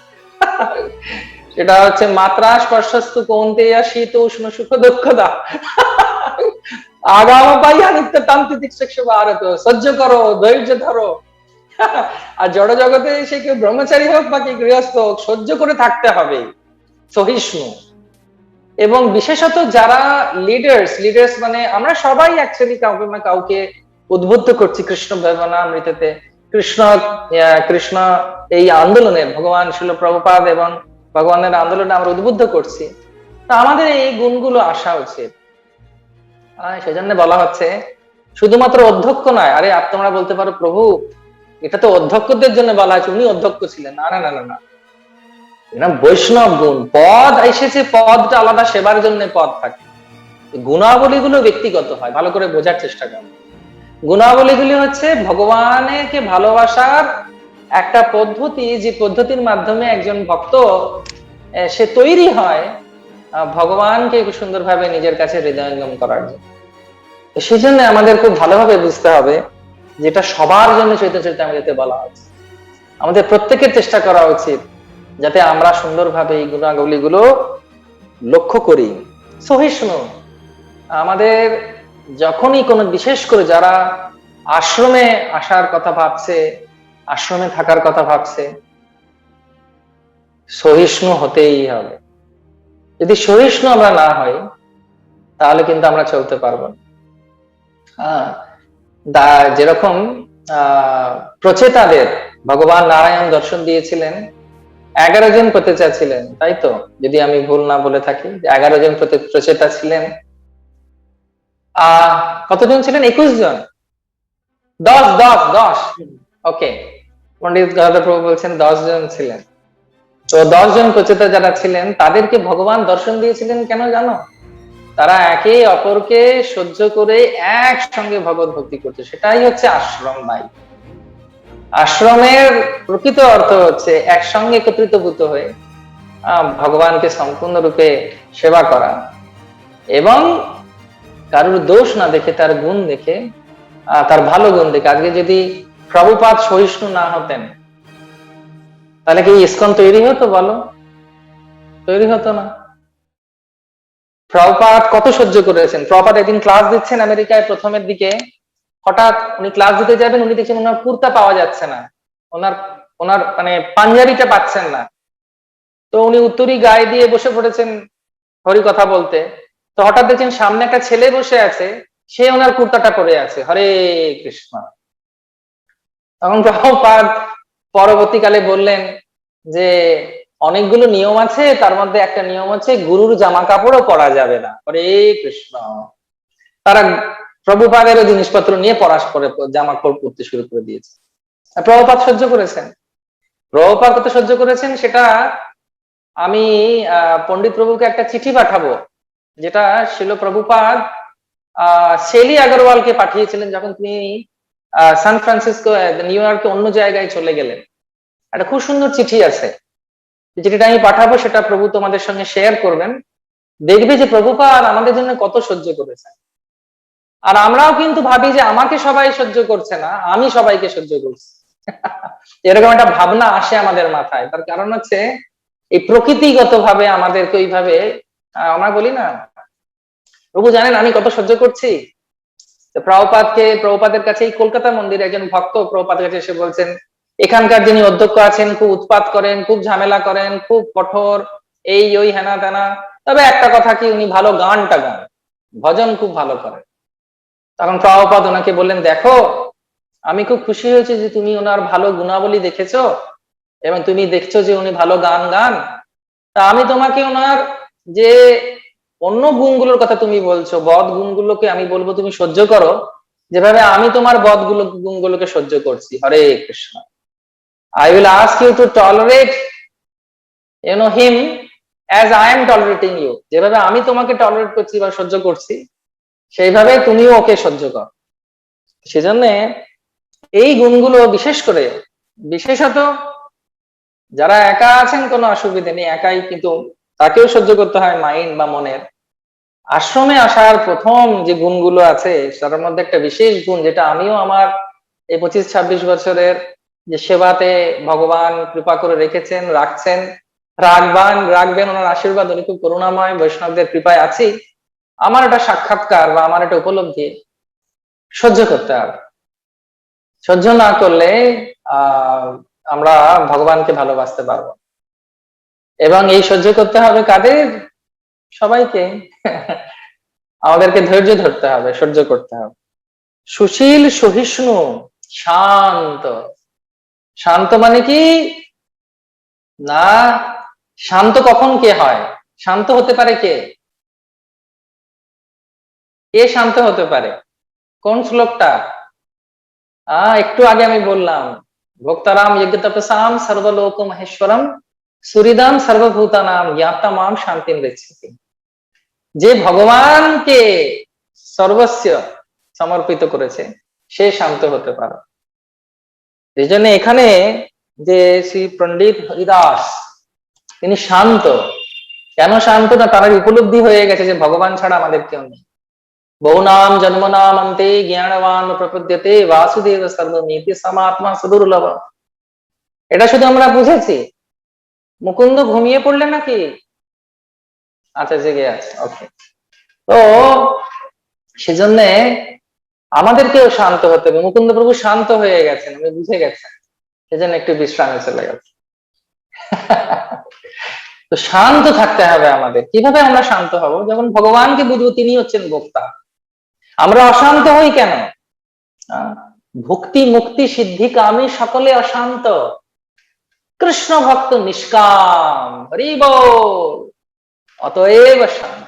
সেটা হচ্ছে মাত্রা স্পর্শস্তু কৌন্তেয়া শীত উষ্ণ সুখ দুঃখদা আগাম পাইয়া নিত্য তান্ত্রিক ভারত, সহ্য করো, ধৈর্য ধরো। আর জড় জগতে সে কেউ ব্রহ্মচারী হোক বা কি গৃহস্থ হোক, সহ্য করে থাকতে হবে, সহিষ্ণু। এবং বিশেষত যারা লিডার্স মানে আমরা সবাই অ্যাকচুয়ালি কাউকে না কাউকে উদ্বুদ্ধ করছি কৃষ্ণ ভাবনামৃততে, কৃষ্ণ এই আন্দোলনে, ভগবান শিল প্রভুপাদ এবং ভগবানের আন্দোলনে আমরা উদ্বুদ্ধ করছি। তা আমাদের এই গুণগুলো আসা উচিত। সেজন্য বলা হচ্ছে শুধুমাত্র অধ্যক্ষ নয়। আরে তোমরা বলতে পারো প্রভু এটা তো অধ্যক্ষদের জন্য বলা হয়েছে, উনি অধ্যক্ষ ছিলেন। না না না না না, বৈষ্ণব গুণ। পদ এসেছে, পদটা আলাদা, সেবার জন্য পদ থাকে। গুণাবলীগুলো ব্যক্তিগত হয়, ভালো করে বোঝার চেষ্টা করো। গুণাবলীগুলি হচ্ছে ভগবানকে ভালোবাসার একটা পদ্ধতি, যে পদ্ধতির মাধ্যমে একজন ভক্ত সে তৈরি হয় ভগবানকে সুন্দরভাবে নিজের কাছে হৃদয়ঙ্গম করার জন্য। সেই জন্য আমাদের খুব ভালোভাবে বুঝতে হবে যেটা সবার জন্য চৈতন্য চরিতামৃতে বলা হচ্ছে। আমাদের প্রত্যেকের চেষ্টা করা উচিত যাতে আমরা সুন্দরভাবে এই গুণাবলীগুলো লক্ষ্য করি। সহিষ্ণু, আমাদের যখনই কোনো, বিশেষ করে যারা আশ্রমে আসার কথা ভাবছে, আশ্রমে থাকার কথা ভাবছে, সহিষ্ণু হতেই হবে। যদি সহিষ্ণু আমরা না হই তাহলে কিন্তু আমরা চলতে পারবো না। যেরকম প্রচেতাদের ভগবান নারায়ণ দর্শন দিয়েছিলেন, 11 জন প্রচেতা ছিলেন, তাই তো? যদি আমি ভুল না বলে থাকি, 11 জন প্রচেতা ছিলেন। কতজন ছিলেন? 21 জন, 10 ওকে, পন্ডিত গদাধর প্রভু বলছেন 10 জন ছিলেন। তো 10 জন প্রচেতা যারা ছিলেন তাদেরকে ভগবান দর্শন দিয়েছিলেন কেন জানো? তারা একে অপরকে সহ্য করে একসঙ্গে ভগবত ভক্তি করছে। সেটাই হচ্ছে আশ্রম ভাই। আশ্রমের প্রকৃত অর্থ হচ্ছে একসঙ্গে একত্রিতভূত হয়ে ভগবানকে সম্পূর্ণরূপে সেবা করা, এবং কারোর দোষ না দেখে, তার গুণ দেখে, তার ভালো গুণ দেখে। আজকে যদি প্রভুপাদ সহিষ্ণু না হতেন তাহলে কি ইসকন তৈরি হতো? বলো, তৈরি হতো না। প্রভুপাদ কত সহ্য করেছেন। প্রভুপাদ একদিন ক্লাস দিচ্ছেন আমেরিকায় প্রথমের দিকে, হঠাৎ উনি ক্লাস দিতে যাবেন, উনি দেখছেন ওনার কুর্তা পাওয়া যাচ্ছে না, ওনার ওনার মানে পাঞ্জাবিটা পাচ্ছেন না। তো উনি উত্তরী গায়ে দিয়ে বসে পড়েছেন হরি কথা বলতে। তো হঠাৎ দেখছেন সামনে একটা ছেলে বসে আছে, সে ওনার কুর্তাটা পরে আছে। হরে কৃষ্ণ। তখন প্রভুপাদ পরবর্তীকালে বললেন যে অনেকগুলো নিয়ম আছে, তার মধ্যে একটা নিয়ম হচ্ছে গুরুর জামা কাপড়ও পরা যাবে না। হরে কৃষ্ণ। তারা প্রভুপাদেরও জিনিসপত্র নিয়ে পরে জামা কাপড় পরতে শুরু করে দিয়েছে। প্রভুপাদ সহ্য করেছেন। প্রভুপাদ কত সহ্য করেছেন সেটা আমি পণ্ডিত প্রভুকে একটা চিঠি পাঠাবো, যেটা শিল প্রভুপাদ শেলি আগরওয়ালকে পাঠিয়েছিলেন যখন তিনি সান ফ্রান্সিসকো, নিউ ইয়র্কে অন্য জায়গায় চলে গেলেন। একটা খুব সুন্দর চিঠি আছে, চিঠিটা আমি পাঠাবো, সেটা প্রভু তোমাদের সঙ্গে শেয়ার করবেন। দেখবে যে প্রভুপাদ আমাদের জন্য কত সহ্য করেছেন। আর আমরাও কিন্তু ভাবি যে আমাকে সবাই সহ্য করছে না, আমি সবাইকে সহ্য করছি। এরকম একটা ভাবনা আসে আমাদের মাথায়। তার কারণ হচ্ছে এই প্রকৃতিগত ভাবে আমাদেরকে ওইভাবে আমরা বলি না, প্রভু জানেন আমি কত সহ্য করছি। প্রভুপাদের কাছে এই কলকাতা মন্দিরে একজন ভক্ত প্রভুপাদের কাছে এসে বলছেন, এখানকার যিনি অধ্যক্ষ আছেন খুব উৎপাত করেন, খুব ঝামেলা করেন, খুব কঠোর, এই ওই হেনা তেনা। তবে একটা কথা কি, উনি ভালো গানটা গান, ভজন খুব ভালো করেন। তখন প্রভুপাদ ওনাকে বললেন, দেখো আমি খুব খুশি হয়েছি যে তুমি ওনার ভালো গুণাবলী দেখেছো এবং তুমি দেখছো যে উনি ভালো গান গান। তা আমি তোমাকে ওনার যে অন্য গুণগুলোর কথা তুমি বলছো, বদ গুণগুলোকে আমি বলবো তুমি সহ্য করো, যেভাবে আমি তোমার গুণগুলোকে সহ্য করছি। হরে Krishna. I will ask you to tolerate him as I am tolerating you. যেভাবে আমি তোমাকে টলারেট করছি বা সহ্য করছি, সেইভাবে তুমিও ওকে সহ্য কর। সেজন্য এই গুণগুলো বিশেষ করে, বিশেষত যারা একা আছেন কোনো অসুবিধা নেই, একাই কিন্তু তাকেও সহ্য করতে হয় মাইন্ড বা মনের। আশ্রমে আসার প্রথম যে গুণগুলো আছে তার মধ্যে একটা বিশেষ গুণ, যেটা আমিও আমার এই 25-26 বছরের যে সেবাতে ভগবান কৃপা করে রেখেছেন, রাখছেন, রাখবেন ওনার আশীর্বাদ। উনি খুব করুণাময়, বৈষ্ণবদের কৃপায় আছি। আমার এটা সাক্ষাৎকার বা আমার এটা উপলব্ধি, সহ্য করতে হবে। সহ্য না করলে আমরা ভগবানকে ভালোবাসতে পারবো। এবং এই সহ্য করতে হবে কাদের? সবাইকে। আমাদেরকে ধৈর্য ধরতে হবে, সহ্য করতে হবে। সুশীল, সহিষ্ণু, শান্ত। শান্ত মানে কি না, শান্ত কখন কে হয়? শান্ত হতে পারে কে? কে শান্ত হতে পারে? কোন শ্লোকটা? একটু আগে আমি বললাম, ভক্তারাম যজ্ঞ তপসাম সর্বলোক মহেশ্বরম সুরিদাম সর্বভূতানাম জ্ঞাতামাম শান্তিম রেচ্ছতি। যে ভগবানকে সর্বস্ব সমর্পিত করেছে সে শান্ত হতে পারে। এই জন্য এখানে যে শ্রী পণ্ডিত হরিদাস তিনি শান্ত। কেন শান্ত? না তার উপলব্ধি হয়ে গেছে যে ভগবান ছাড়া আমাদের কেউ নেই। বহুনাম জন্মনাম অন্তে জ্ঞানবান প্রপদ্যতে বাসুদেব সর্বমিতি সমাত্মা সুদুর্লভ। এটা শুধু আমরা বুঝেছি, মুকুন্দ ঘুমিয়ে পড়লেন নাকি? আচ্ছা, জেগে আছে, ওকে। তো সেজন্য আমাদেরকেও শান্ত হতে হবে। মুকুন্দ প্রভু শান্ত হয়ে গেছেন, উনি বুঝে গেছেন, সেজন্য একটু বিশ্রামে চলে গেছে। তো শান্ত থাকতে হবে আমাদের। কিভাবে আমরা শান্ত হব? যখন ভগবানকে বুঝবো তিনি হচ্ছেন বক্তা। আমরা অশান্ত হই কেন? ভক্তি মুক্তি সিদ্ধি কামী সকলে অশান্ত, কৃষ্ণ ভক্ত নিষ্কাম, হরি বল। অতএব শান্ত।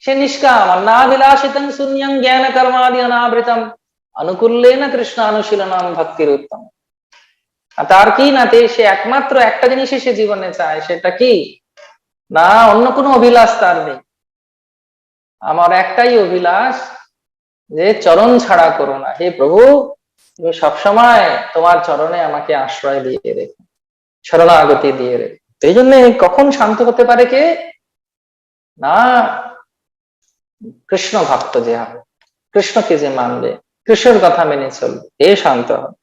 সে নিষ্কাম, অন্নাভিলাষিতং শূন্যং জ্ঞান কর্মাদি অনাবৃতম, অনুকূল্যেন কৃষ্ণানুশীলনম ভক্তির উত্তম। তার কি না, সে একমাত্র একটা জিনিসই সে জীবনে চায়। সেটা কি না, অন্য কোনো অভিলাষ তার নেই। আমার একটাই অভিলাষ, যে চরণ ছাড়া করো না। হে প্রভু, তুমি সবসময় তোমার চরণে আমাকে আশ্রয় দিয়ে রেখো, শরণাগতি দিয়ে রেখো। এই জন্য কখন শান্ত হতে পারে কে না, কৃষ্ণ ভক্ত যে হবে, কৃষ্ণকে যে মানবে, কৃষ্ণের কথা মেনে চলবে, এ শান্ত হবে।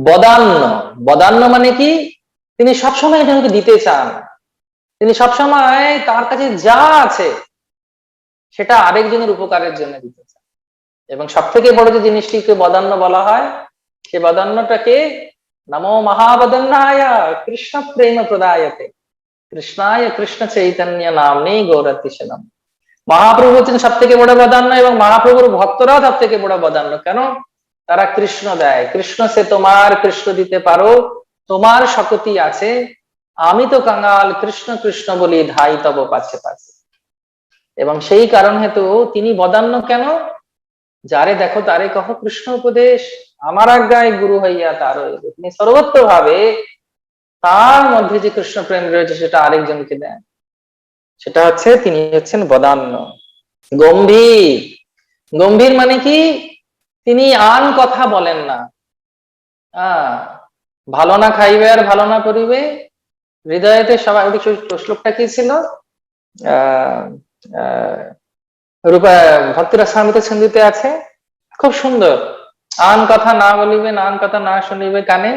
বদান্য, বদান্য মানে কি? তিনি সবসময় এজনকে দিতে চান। তিনি সবসময় তার কাছে যা আছে সেটা আরেকজনের উপকারের জন্য দিতে চান। এবং সব থেকে বড় যে জিনিসটিকে বদান্য বলা হয়, সে বদান্যটাকে নমো মহাবদন্নায় কৃষ্ণ প্রেম প্রদায়তে কৃষ্ণায় কৃষ্ণ চৈতন্য নামনি গৌরতিশনম। মহাপ্রভু হচ্ছেন সব থেকে বড় বদান্য, এবং মহাপ্রভুর ভক্তরাও সব থেকে বড় বদান্য। কেন? তারা কৃষ্ণ দেয়। কৃষ্ণ সে তোমার, কৃষ্ণ দিতে পারো, তোমার শক্তি আছে, আমি তো কাঙাল, কৃষ্ণ কৃষ্ণ বলি ধাই তব পাছে পাছে। এবং সেই কারণ হেতু তিনি বদান্য। কেন? যারে দেখো তারে কহ কৃষ্ণ উপদেশ, আমার আজ্ঞায় গুরু হইয়া তার হইবে। তিনি সর্বত্র ভাবে তার মধ্যে যে কৃষ্ণ প্রেম রয়েছে সেটা আরেকজনকে দেন। সেটা হচ্ছে, তিনি হচ্ছেন বদান্য। গম্ভীর, গম্ভীর মানে কি? তিনি আন কথা বলেন না। ভালো না খাইবে আর ভালো না করিবে, হৃদয়তে সবাই। শ্লোকটা কি ছিল? আহ রূপা ভক্তি রসামৃত সিন্ধুতে আছে, খুব সুন্দর। আন কথা না বলিবে, আন কথা না শুনিবে কানে,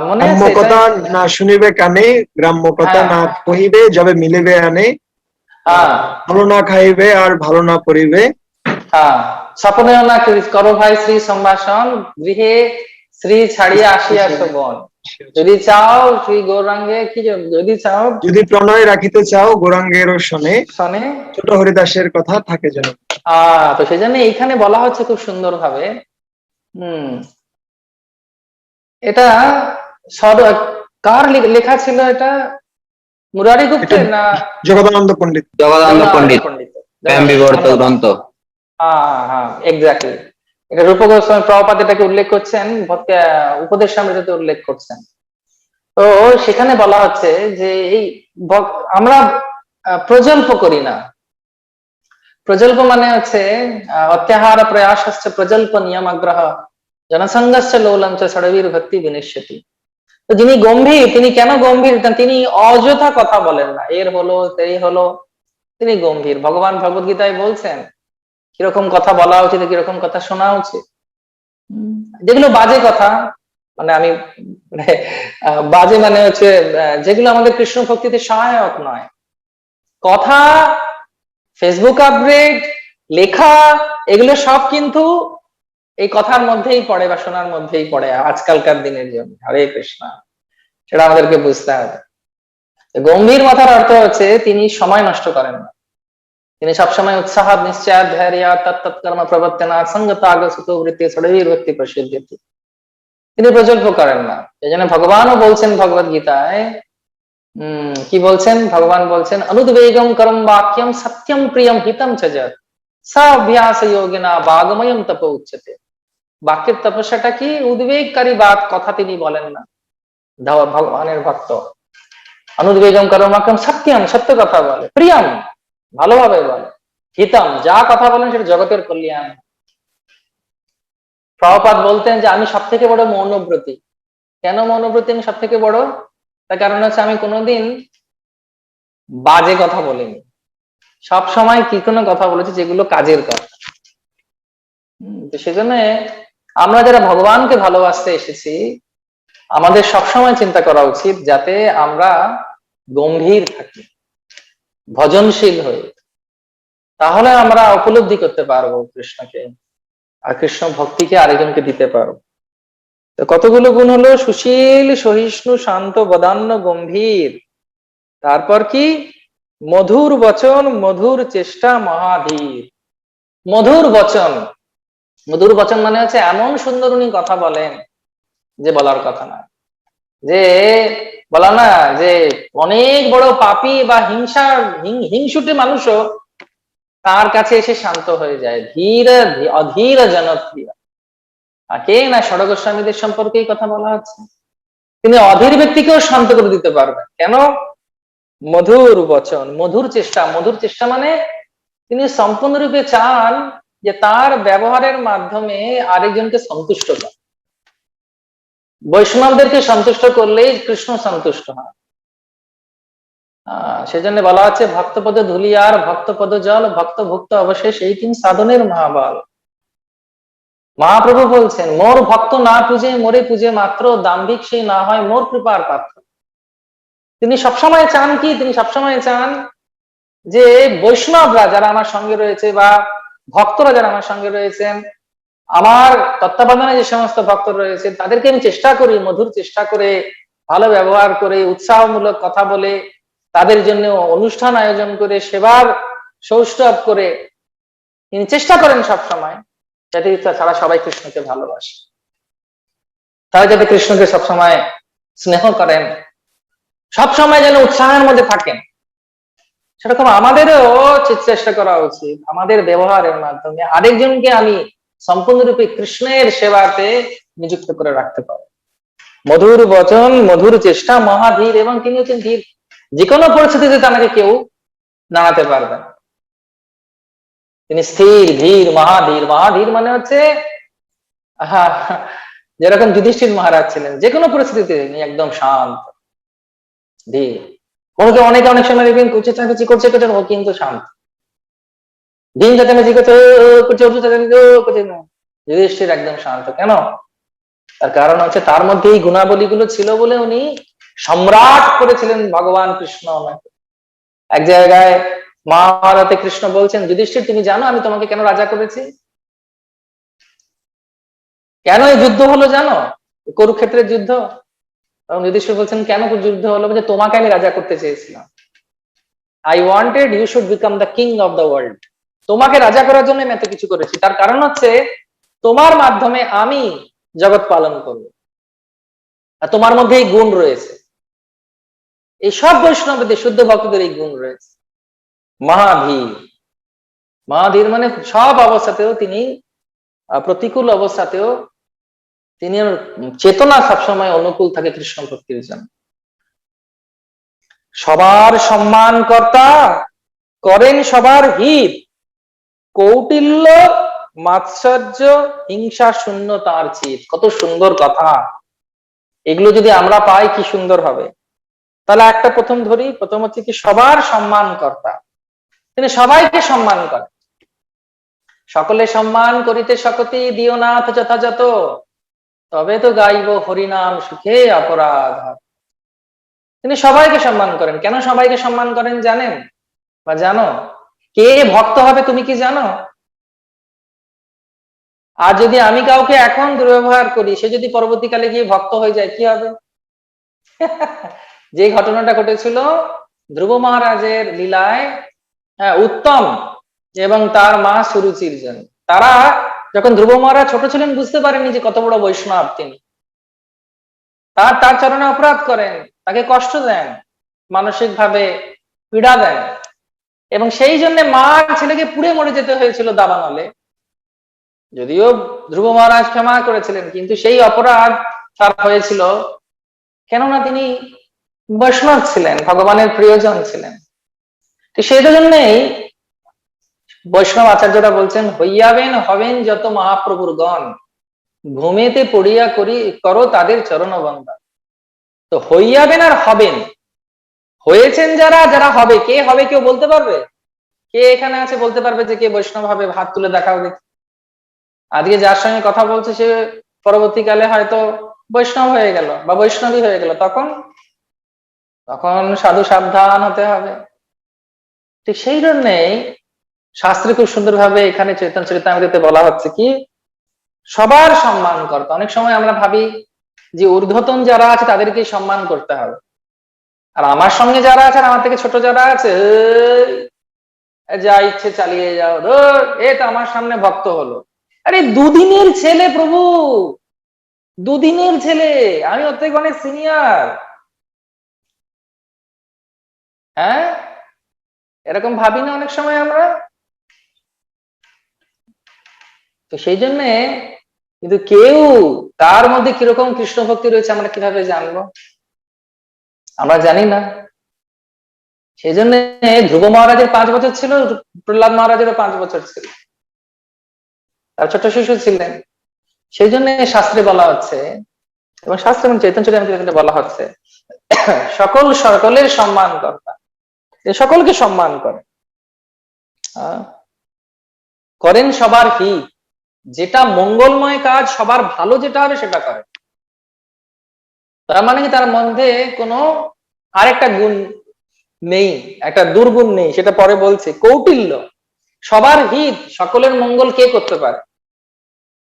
মনে আছে? কথা না শুনিবে কানে, গ্রাম্য কথা না কহিবে যবে মিলিবে আনে, ভালো না খাইবে আর ভালো না পড়িবে, স্বপ্নেও না করো ভাই শ্রী সম্ভাষণ, গৃহে শ্রী ছাড়িয়া আসিয়াছ বন। যদি চাও শ্রী গৌরাঙ্গে, কি যদি চাও, যদি প্রণয় রাখিতে চাও গৌরাঙ্গের শনে, শনে ছোট হরিদাসের কথা থাকে যেন। তো সেই জন্য এইখানে বলা হচ্ছে খুব সুন্দর ভাবে। এটা কার লেখা ছিল? এটা মুরারি গুপ্তের না জগদানন্দ পণ্ডিত? জগদানন্দ পণ্ডিত, প্রেম বিবর্ত গ্রন্থ। হ্যাঁ, এক্স্যাক্টলি। এটা রূপ গোস্বামী প্রভুপাদ এটাকে উল্লেখ করছেন, উপদেশ সমৃদ্ধতে উল্লেখ করছেন। তো সেখানে বলা হচ্ছে যে এই আমরা প্রজল্প করি না। প্রজল্প মানে হচ্ছে অত্যাহার প্রয়াস হচ্ছে প্রজল্প নিয়ম আগ্রহ জনসংঘর্ষ লৌলঞ্চ ষড়বীর ভক্তি বিনিশ্যতি। তো যিনি গম্ভীর, তিনি কেন গম্ভীর? তিনি অযথা কথা বলেন না, এর হলো সেই হলো, তিনি গম্ভীর। ভগবান ভগবদ গীতায় বলছেন কিরকম কথা বলা উচিত, কিরকম কথা শোনা উচিত। যেগুলো বাজে কথা, মানে আমি বাজে মানে হচ্ছে যেগুলো আমাদের কৃষ্ণ ভক্তিতে সহায়ক নয়, কথা, ফেসবুক আপডেট, লেখা, এগুলো সব কিন্তু এই কথার মধ্যেই পড়ে বা শোনার মধ্যেই পড়ে আজকালকার দিনের জন্য। হরে কৃষ্ণ, সেটা আমাদেরকে বুঝতে হবে। গম্ভীর মাথার অর্থ হচ্ছে তিনি সময় নষ্ট করেন না। তিনি সবসময় উৎসাহ, নিশ্চয়, ধৈর্য, তৎকর্ম প্রবর্তনা, সঙ্গতাগ সুত বৃত্তি ষড়বীর ভক্তি প্রসিদ্ধি। তিনি প্রজল্প করেন না। এই জন্য ভগবানও বলছেন ভগবদ গীতায়, কি বলছেন? ভগবান বলছেন অনুদ্বেগম করম বাক্যম সত্যম প্রিয়ম হিতম চ যৎ সাভ্যাস যোগিনা বাগময়ম তপ উচ্যতে। বাক্যের তপস্যাটা কি? উদ্বেগকারী কথা তিনি বলেন না। ভগবানের ভক্ত অনুদ্বেগম করম বাক্যম সত্যম, সত্য কথা বলে, প্রিয়ম, ভালোভাবে বলে, হিতম, যা কথা বলেন সেটা জগতের কল্যাণ। প্রভুপাদ বলতেন যে আমি সব থেকে বড় মৌনব্রতী। কেন মৌনব্রতী আমি সব থেকে বড়? তার কারণ হচ্ছে আমি কোনোদিন বাজে কথা বলিনি। সব সময় কি কোনো কথা বলেছি যেগুলো কাজের কথা। তো সেজন্য আমরা যারা ভগবানকে ভালোবাসতে এসেছি, আমাদের সবসময় চিন্তা করা উচিত যাতে আমরা গম্ভীর থাকি, ভজনশীল হই, তাহলে আমরা উপলব্ধি করতে পারবো কৃষ্ণকে, আর কৃষ্ণ ভক্তিকে আরেকজনকে দিতে পারবো। তো কতগুলো গুণ হলো? সুশীল, সহিষ্ণু, শান্ত, বদান্য, গম্ভীর। তারপর কি? মধুর বচন, মধুর চেষ্টা, মহাধীর। মধুর বচন, মধুর বচন মানে হচ্ছে এমন সুন্দর উনি কথা বলেন যে বলার কথা না। যে বলা না যে অনেক বড় পাপী বা হিংসুটে মানুষও তার কাছে এসে শান্ত হয়ে যায়। ধীর অধীর জনপ্রিয়। আর কে না ষড় গোস্বামীদের সম্পর্কে এই কথা বলা হচ্ছে। তিনি অধীর ব্যক্তিকেও শান্ত করে দিতে পারবেন। কেন? মধুর বচন, মধুর চেষ্টা। মধুর চেষ্টা মানে তিনি সম্পূর্ণরূপে চান যে তার ব্যবহারের মাধ্যমে আরেকজনকে সন্তুষ্ট করেন। বৈষ্ণবদেরকে সন্তুষ্ট করলেই কৃষ্ণ সন্তুষ্ট হয়। সেজন্য বলা আছে ভক্তপদ ধুলিয়ার, ভক্তপদ জল, ভক্ত ভুক্ত অবশেষ এই তিন সাধনের মহাবল। মহাপ্রভু বলছেন, মোর ভক্ত না পুজে মোরে পুজে মাত্র, দাম্ভিক সেই না হয় মোর কৃপার পাত্র। তিনি সবসময় চান কি? তিনি সবসময় চান যে বৈষ্ণবরা যারা আমার সঙ্গে রয়েছে বা ভক্তরা যারা আমার সঙ্গে রয়েছেন, আমার তত্ত্বাবধানে যে সমস্ত ভক্ত রয়েছে তাদেরকে আমি চেষ্টা করি, মধুর চেষ্টা করে, ভালো ব্যবহার করে, উৎসাহমূলক কথা বলে, তাদের জন্য অনুষ্ঠান আয়োজন করে, সেবার সৌষ্ঠব করে তিনি চেষ্টা করেন সবসময় যাতে তারা সবাই কৃষ্ণকে ভালোবাসে, তারা যাতে কৃষ্ণকে সবসময় স্নেহ করেন, সবসময় যেন উৎসাহের মধ্যে থাকেন। সেরকম আমাদেরও চেষ্টা করা উচিত আমাদের ব্যবহারের মাধ্যমে আরেকজনকে আমি সম্পূর্ণরূপে কৃষ্ণের সেবাতে নিযুক্ত করে রাখতে পারব। মধুর বচন, মধুর চেষ্টা, মহাধীর। এবং তিনি হচ্ছেন ধীর। যে কোনো পরিস্থিতিতে তাকে কেউ নাড়াতে পারবেন। তিনি স্থির, ধীর, মহাধীর। মহাধীর মানে হচ্ছে যেরকম যুধিষ্ঠির মহারাজ ছিলেন, যে কোনো পরিস্থিতিতে তিনি একদম শান্ত, ধীর। অনেকে অনেক সময় দেখবেন চেঁচামেচি করছে ও কিন্তু শান্ত। দিন চেঁচামেচি করছে, যুধিষ্ঠির একদম শান্ত। কেন? তার কারণ হচ্ছে তার মধ্যে এই গুণাবলীগুলো ছিল বলে উনি সম্রাট করেছিলেন ভগবান কৃষ্ণ। এক জায়গায় মহাভারতে কৃষ্ণ বলছেন, যুধিষ্ঠির তুমি জানো আমি তোমাকে কেন রাজা করেছি? কেন এই যুদ্ধ হলো জানো? কুরুক্ষেত্রের যুদ্ধ। তখন যুধিষ্ঠির বলছেন কেন যুদ্ধ হলো? বলছে তোমাকে আমি রাজা করতে চেয়েছিলাম। I wanted you should become the king of the world. তোমাকে রাজা করার জন্য আমি এত কিছু করেছি। তার কারণ হচ্ছে তোমার মাধ্যমে আমি জগৎ পালন করব, আর তোমার মধ্যে এই গুণ রয়েছে। এই সব বৈষ্ণবদের, শুদ্ধ ভক্তদের এই গুণ রয়েছে। মহাধীর। মহাধীর মানে সব অবস্থাতেও তিনি, প্রতিকূল অবস্থাতেও তিনি চেতনা সবসময় অনুকূল থাকে কৃষ্ণ ভক্তির জন্য। সবার সম্মান কর্তা, করেন সবার হিত, কৌটিল্য মাৎসর্য হিংসা শূন্য তার চিত। কত সুন্দর কথা! এগুলো যদি আমরা পাই কি সুন্দর হবে। তাহলে একটা প্রথম ধরি। প্রথম হচ্ছে কি সবার সম্মান কর্তা, তিনি সবাইকে সম্মান করেন। সকলে সম্মান করিতে শকতি দিও নাথ যথাযথ, তবে তো গাইব হরিনাম সুখে অপরাধ। তিনি সবাইকে সম্মান করেন। কেন সবাইকে সম্মান করেন জানেন বা জানো? কে ভক্ত হবে তুমি কি জানো? আর যদি আমি কাউকে এখন দুর্ব্যবহার করি, সে যদি পরবর্তীকালে গিয়ে ভক্ত হয়ে যায় কি হবে? যে ঘটনাটা ঘটেছিল ধ্রুব মহারাজের লীলায়, উত্তম এবং তার মা সুরুচির জন্য, তারা যখন ধ্রুব মহারাজ ছোট ছিলেন বুঝতে পারেননি যে কত বড় বৈষ্ণব তিনি। তার চরণে অপরাধ করেন, তাকে কষ্ট দেন, মানসিক ভাবে পীড়া দেন, এবং সেই জন্য মা ছেলেকে পুড়ে মরে যেতে হয়েছিল দাবানলে। যদিও ধ্রুব মহারাজ ক্ষমা করেছিলেন, কিন্তু সেই অপরাধ তার হয়েছিল কেননা তিনি বৈষ্ণব ছিলেন, ভগবানের প্রিয়জন ছিলেন। তো সেই জন্যই বৈষ্ণব আচার্যরা বলছেন, হইয়াবেন হবেন যত মহাপ্রভুর গণ, ঘুমেতে পড়িয়া করো তাদের চরণ বন্দন। তো হইয়াবেন আর হবেন, হয়েছেন যারা, যারা হবে, কে হবে কেউ বলতে পারবে? কে এখানে আছে বলতে পারবে যে কে বৈষ্ণব হবে? হাত তুলে দেখাও দেখি। আজকে যার সঙ্গে কথা বলছে সে পরবর্তীকালে হয়তো বৈষ্ণব হয়ে গেল বা বৈষ্ণবী হয়ে গেল, তখন তখন সাধু সাবধান হতে হবে। ঠিক সেই জন্যেই শাস্ত্রে খুব সুন্দরভাবে এখানে চৈতন্য চরিতামৃতে বলা হচ্ছে কি, সবার সম্মান করতে। অনেক সময় আমরা ভাবি যে ঊর্ধ্বতন যারা আছে তাদেরকে সম্মান করতে হবে, আর আমার সঙ্গে যারা আছে আর আমার থেকে ছোট যারা আছে, যা ইচ্ছে চালিয়ে যাও, ধর এ তো আমার সামনে ভক্ত হলো। আরে দুদিনের ছেলে প্রভু, দুদিনের ছেলে, আমি ওর থেকে অনেক সিনিয়র। হ্যাঁ, এরকম ভাবি না অনেক সময় আমরা? তো সেই জন্যে কিন্তু কেউ তার মধ্যে কিরকম কৃষ্ণ ভক্তি রয়েছে আমরা কিভাবে জানবো? আমরা জানি না। সেই জন্য ধ্রুব মহারাজের 5 বছর ছিল, প্রহ্লাদ মহারাজেরও 5 বছর ছিল, তার ছোট শিশু ছিলেন। সেই জন্য শাস্ত্রে বলা হচ্ছে, এবং শাস্ত্রে এবং চৈতন্য চরিতামৃতে বলা হচ্ছে, সকলের সম্মান কর্তা, সকলকে সম্মান করে, করেন সবার হিত, যেটা মঙ্গলময় কাজ, সবার ভালো যেটা হবে সেটা করে। তার মানে কি তার মধ্যে কোনো আরেকটা গুণ নেই, একটা দুর্গুণ নেই, সেটা পরে বলছে। কৌটিল্য, সবার হিত, সকলের মঙ্গল কে করতে পারে?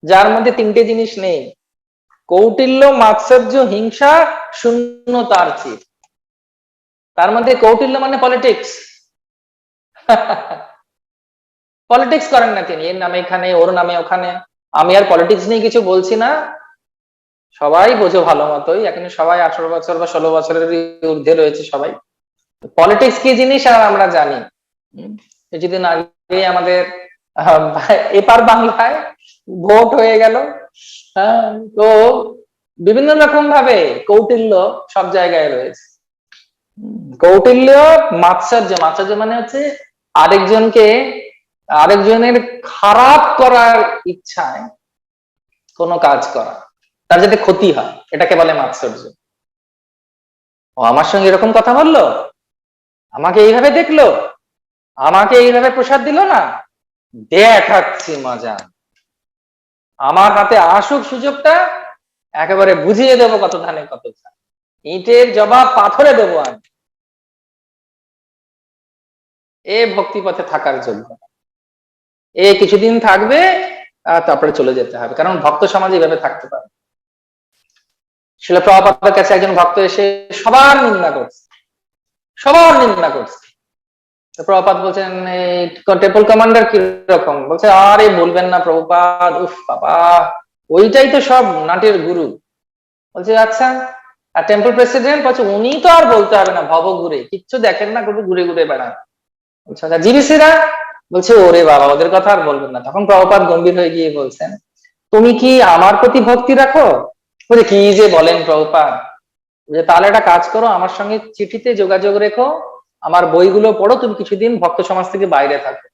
যার মধ্যে 3টে জিনিস নেই: কৌটিল্য, মাৎসর্য, হিংসা, শূন্য তার চিত। তার মধ্যে কৌটিল্য মানে পলিটিক্স। পলিটিক্স করেন না তিনি, এর নামে এখানে, ওর নামে ওখানে। আমি আর পলিটিক্স নিয়ে কিছু বলছি না, সবাই বোঝো ভালো মতোই, এখন সবাই 18 বছর বা 16 বছরের ঊর্ধ্বে রয়েছে সবাই। পলিটিক্স কি জিনিস আর আমরা জানি। কিছুদিন আগে আমাদের এপার বাংলায় ভোট হয়ে গেল। হ্যাঁ, তো বিভিন্ন রকম ভাবে কৌটিল্য সব জায়গায় রয়েছে। কৌটিল্য, মাৎসর্য, মাৎসর্য মানে হচ্ছে আরেকজনের খারাপ করার ইচ্ছায় কোনো কাজ করা, তার যাতে ক্ষতি হয়, এটাকে বলে মাৎসর্য। ও আমার সঙ্গে এরকম কথা বললো, আমাকে এইভাবে দেখলো, আমাকে এইভাবে প্রসাদ দিল না, দেখাচ্ছি মজা, আমার হাতে আসুক সুযোগটা, একেবারে বুঝিয়ে দেবো কত ধানে কত চাল, ইটের জবাব পাথরে দেবো আমি। এ ভক্তি পথে থাকার যোগ্য, এ কিছুদিন থাকবে আর তারপরে চলে যেতে হবে, কারণ ভক্ত সমাজে এইভাবে থাকতে পারে। শিল প্রভুপাদের কাছে একজন ভক্ত এসে সবার নিন্দা করছে, সবার নিন্দা করছে। প্রভুপাদ বলছেন, টেম্পল কমান্ডার কিরকম? বলছে, আরে বলবেন না প্রভুপাদ, উফ বাবা, ওইটাই তো সব নাটের গুরু। বলছে আচ্ছা, আর টেম্পল প্রেসিডেন্ট? বলছে উনি তো আর বলতে হবে না, ভব ঘুরে, কিচ্ছু দেখেন না, শুধু ঘুরে ঘুরে বেড়ান। বলছে আচ্ছা, জিবিসিরা? বলছে ওরে বাবা, ওদের কথা আর বলবেন না। তখন প্রভুপাদ গম্ভীর হয়ে গিয়ে বলছেন, তুমি কি আমার প্রতি ভক্তি রাখো? বলে কি যে বলেন প্রভুপাদ। যে তাহলে একটা কাজ করো, আমার সঙ্গে চিঠিতে যোগাযোগ রেখো, আমার বইগুলো পড়ো, তুমি কিছুদিন ভক্ত সমাজ থেকে বাইরে থাকো,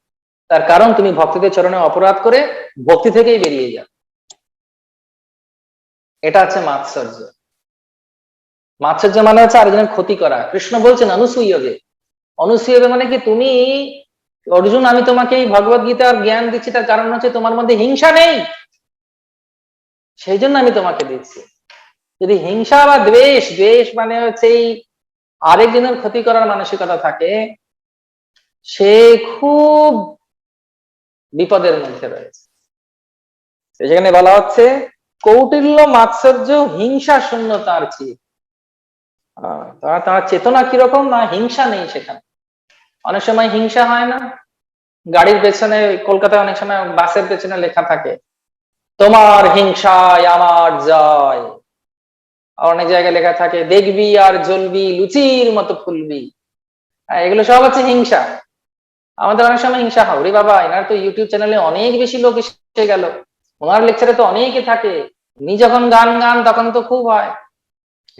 তার কারণ তুমি ভক্তদের চরণে অপরাধ করে ভক্তি থেকেই বেরিয়ে যাও। এটা হচ্ছে মাৎসর্য। মাৎসর্য মানে হচ্ছে আরেকজনের ক্ষতি করা। কৃষ্ণ বলছেন অনুসূয়বে, অনুসূয়বে মানে কি, তুমি অর্জুন, আমি তোমাকে এই ভগবত গীতার জ্ঞান দিচ্ছি, তার কারণ হচ্ছে তোমার মধ্যে হিংসা নেই, সেই জন্য আমি তোমাকে দিচ্ছি। যদি হিংসা বা দ্বেষ, দ্বেষ মানে হচ্ছে এই আরেকজনের ক্ষতি করার মানসিকতা থাকে, সে খুব বিপদের মধ্যে রয়েছে। সেখানে বলা হচ্ছে কৌটিল্য, মাৎসর্য, হিংসা শূন্য তার চিত। তার চেতনা কিরকম না, হিংসা নেই সেখানে। অনেক সময় হিংসা হয় না, গাড়ির পেছনে, কলকাতায় অনেক সময় বাসের পেছনে লেখা থাকে, তোমার হিংসায় আমার জয়। অনেক জায়গায় লেখা থাকে, দেখবি আর জ্বলবি, লুচির মতো ফুলবি। এগুলো সব হচ্ছে হিংসা। আমাদের অনেক সময় হিংসা হয়, রে বাবা, এনার তো ইউটিউব চ্যানেলে অনেক বেশি লোক এসে গেল, ওনার লেকচারে তো অনেকে থাকে, উনি যখন গান তখন তো খুব হয়,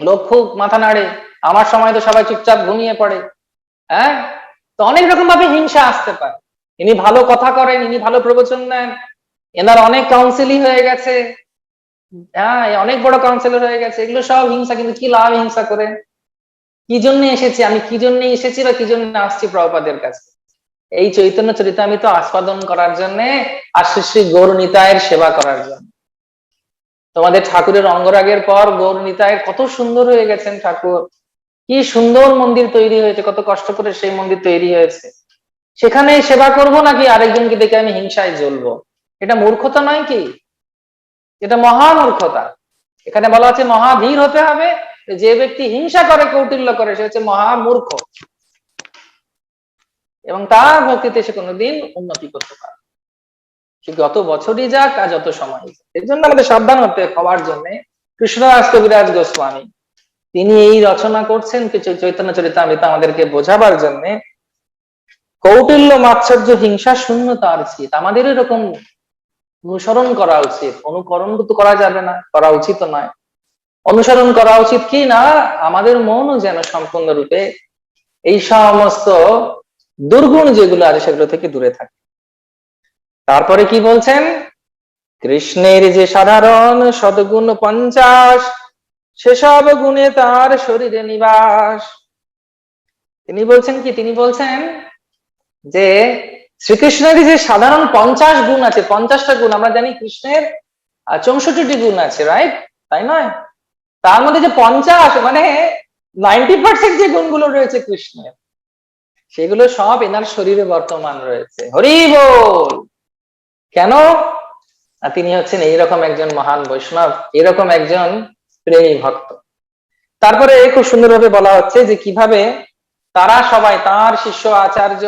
লোক খুব মাথা নাড়ে, আমার সময় তো সবাই চুপচাপ ঘুমিয়ে পড়ে। হ্যাঁ, তো অনেক রকম ভাবে হিংসা আসতে পারে। ইনি ভালো কথা করেন, ইনি ভালো প্রবচন দেন, এনার অনেক কাউন্সিলিং হয়ে গেছে, হ্যাঁ অনেক বড় কাউন্সিলর হয়ে গেছে, এগুলো সব হিংসা। কিন্তু কি লাভ হিংসা করে? কি জন্য এসেছি আমি, কি জন্য এসেছি বা কি জন্য আসছি প্রভুপাদের কাছে? এই চৈতন্য চরিতামৃত আস্বাদন করার জন্য আর শ্রী শ্রী গৌর নিতাইয়ের সেবা করার জন্য। তোমাদের ঠাকুরের অঙ্গরাগের পর গৌর নিতাইয়ের কত সুন্দর হয়ে গেছেন ঠাকুর, কি সুন্দর মন্দির তৈরি হয়েছে, কত কষ্ট করে সেই মন্দির তৈরি হয়েছে। সেখানে সেবা করব নাকি আরেকজনকে দেখে আমি হিংসায় জ্বলবো? এটা মূর্খতা নয় কি? এটা মহা মূর্খতা। এখানে বলা হচ্ছে মহাধীর হতে হবে। যে ব্যক্তি হিংসা করে, কৌটিল্য করে, সে হচ্ছে মহামূর্খ এবং তার ভক্তিতে সে কোনোদিন উন্নতি করতে পারে। সে যত বছরই যাক আর যত সময় যাক, এর জন্য আমাদের সাবধান হওয়ার জন্য কৃষ্ণদাস কবিরাজ গোস্বামী তিনি এই রচনা করছেন চৈতন্য চরিতামৃত আমাদেরকে বোঝাবার জন্য। কৌটিল্য মাৎসর্য হিংসা শূন্য তার চিত, আমাদের এরকম অনুসরণ করা উচিত। অনুকরণ তো করা যাবে না, করা উচিত নয়। অনুসরণ করা উচিত কি না, আমাদের মনও যেন সম্পূর্ণরূপে এই সমস্ত দুর্গুণ যেগুলো আছে সেগুলো থেকে দূরে থাকে। তারপরে কি বলছেন, কৃষ্ণের যে সাধারণ সদ্গুণ 50, সেসব গুণে তার শরীরে নিবাস। তিনি বলছেন কি, তিনি বলছেন যে শ্রীকৃষ্ণের যে সাধারণ 50 গুণ আছে, 50টা গুণ আমরা জানি, কৃষ্ণের 64টি গুণ আছে, রাইট? তাই নয়? তার মধ্যে যে 50 মানে 90% যে গুণগুলো রয়েছে কৃষ্ণের, সেগুলো সব এনার শরীরে বর্তমান রয়েছে। হরি বল। কেন? তিনি হচ্ছেন এইরকম একজন মহান বৈষ্ণব, এরকম একজন প্রেমী ভক্ত। তারপরে খুব সুন্দরভাবে বলা হচ্ছে যে কিভাবে তারা সবাই, তার শিষ্য আচার্য,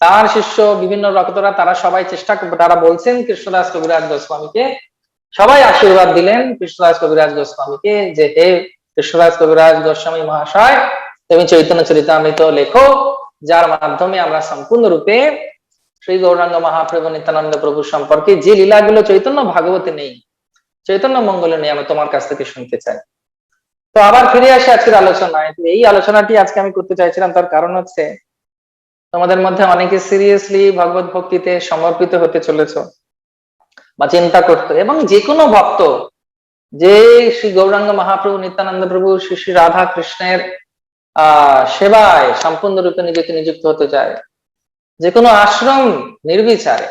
তার শিষ্য বিভিন্ন ভক্তরা, তারা সবাই চেষ্টা করবে, তারা বলছেন কৃষ্ণদাস কবিরাজ গোস্বামীকে, সবাই আশীর্বাদ দিলেন কৃষ্ণদাস কবিরাজ গোস্বামীকে যে হে কৃষ্ণদাস কবিরাজ গোস্বামী মহাশয়, তুমি চৈতন্য চরিতামৃত লেখো, যার মাধ্যমে আমরা সম্পূর্ণরূপে শ্রী গৌরাঙ্গ মহাপ্রভু নিত্যানন্দ প্রভু সম্পর্কে যে লীলাগুলো চৈতন্য ভাগবতে নেই, চৈতন্য মঙ্গলে নেই, আমি তোমার কাছ থেকে শুনতে চাই। তো আবার ফিরে আসে আজকের আলোচনায়। এই আলোচনাটি আজকে আমি করতে চাইছিলাম, তার কারণ হচ্ছে তোমাদের মধ্যে অনেকে সিরিয়াসলি ভগবত ভক্তিতে সমর্পিত হতে চলেছ বা চিন্তা করতো, এবং যে কোনো ভক্ত যে শ্রী গৌরাঙ্গ মহাপ্রভু নিত্যানন্দ প্রভু শ্রী শ্রী রাধা কৃষ্ণের সেবায় সম্পূর্ণরূপে নিজেকে নিযুক্ত হতে চায়, যে কোনো আশ্রম নির্বিচারে,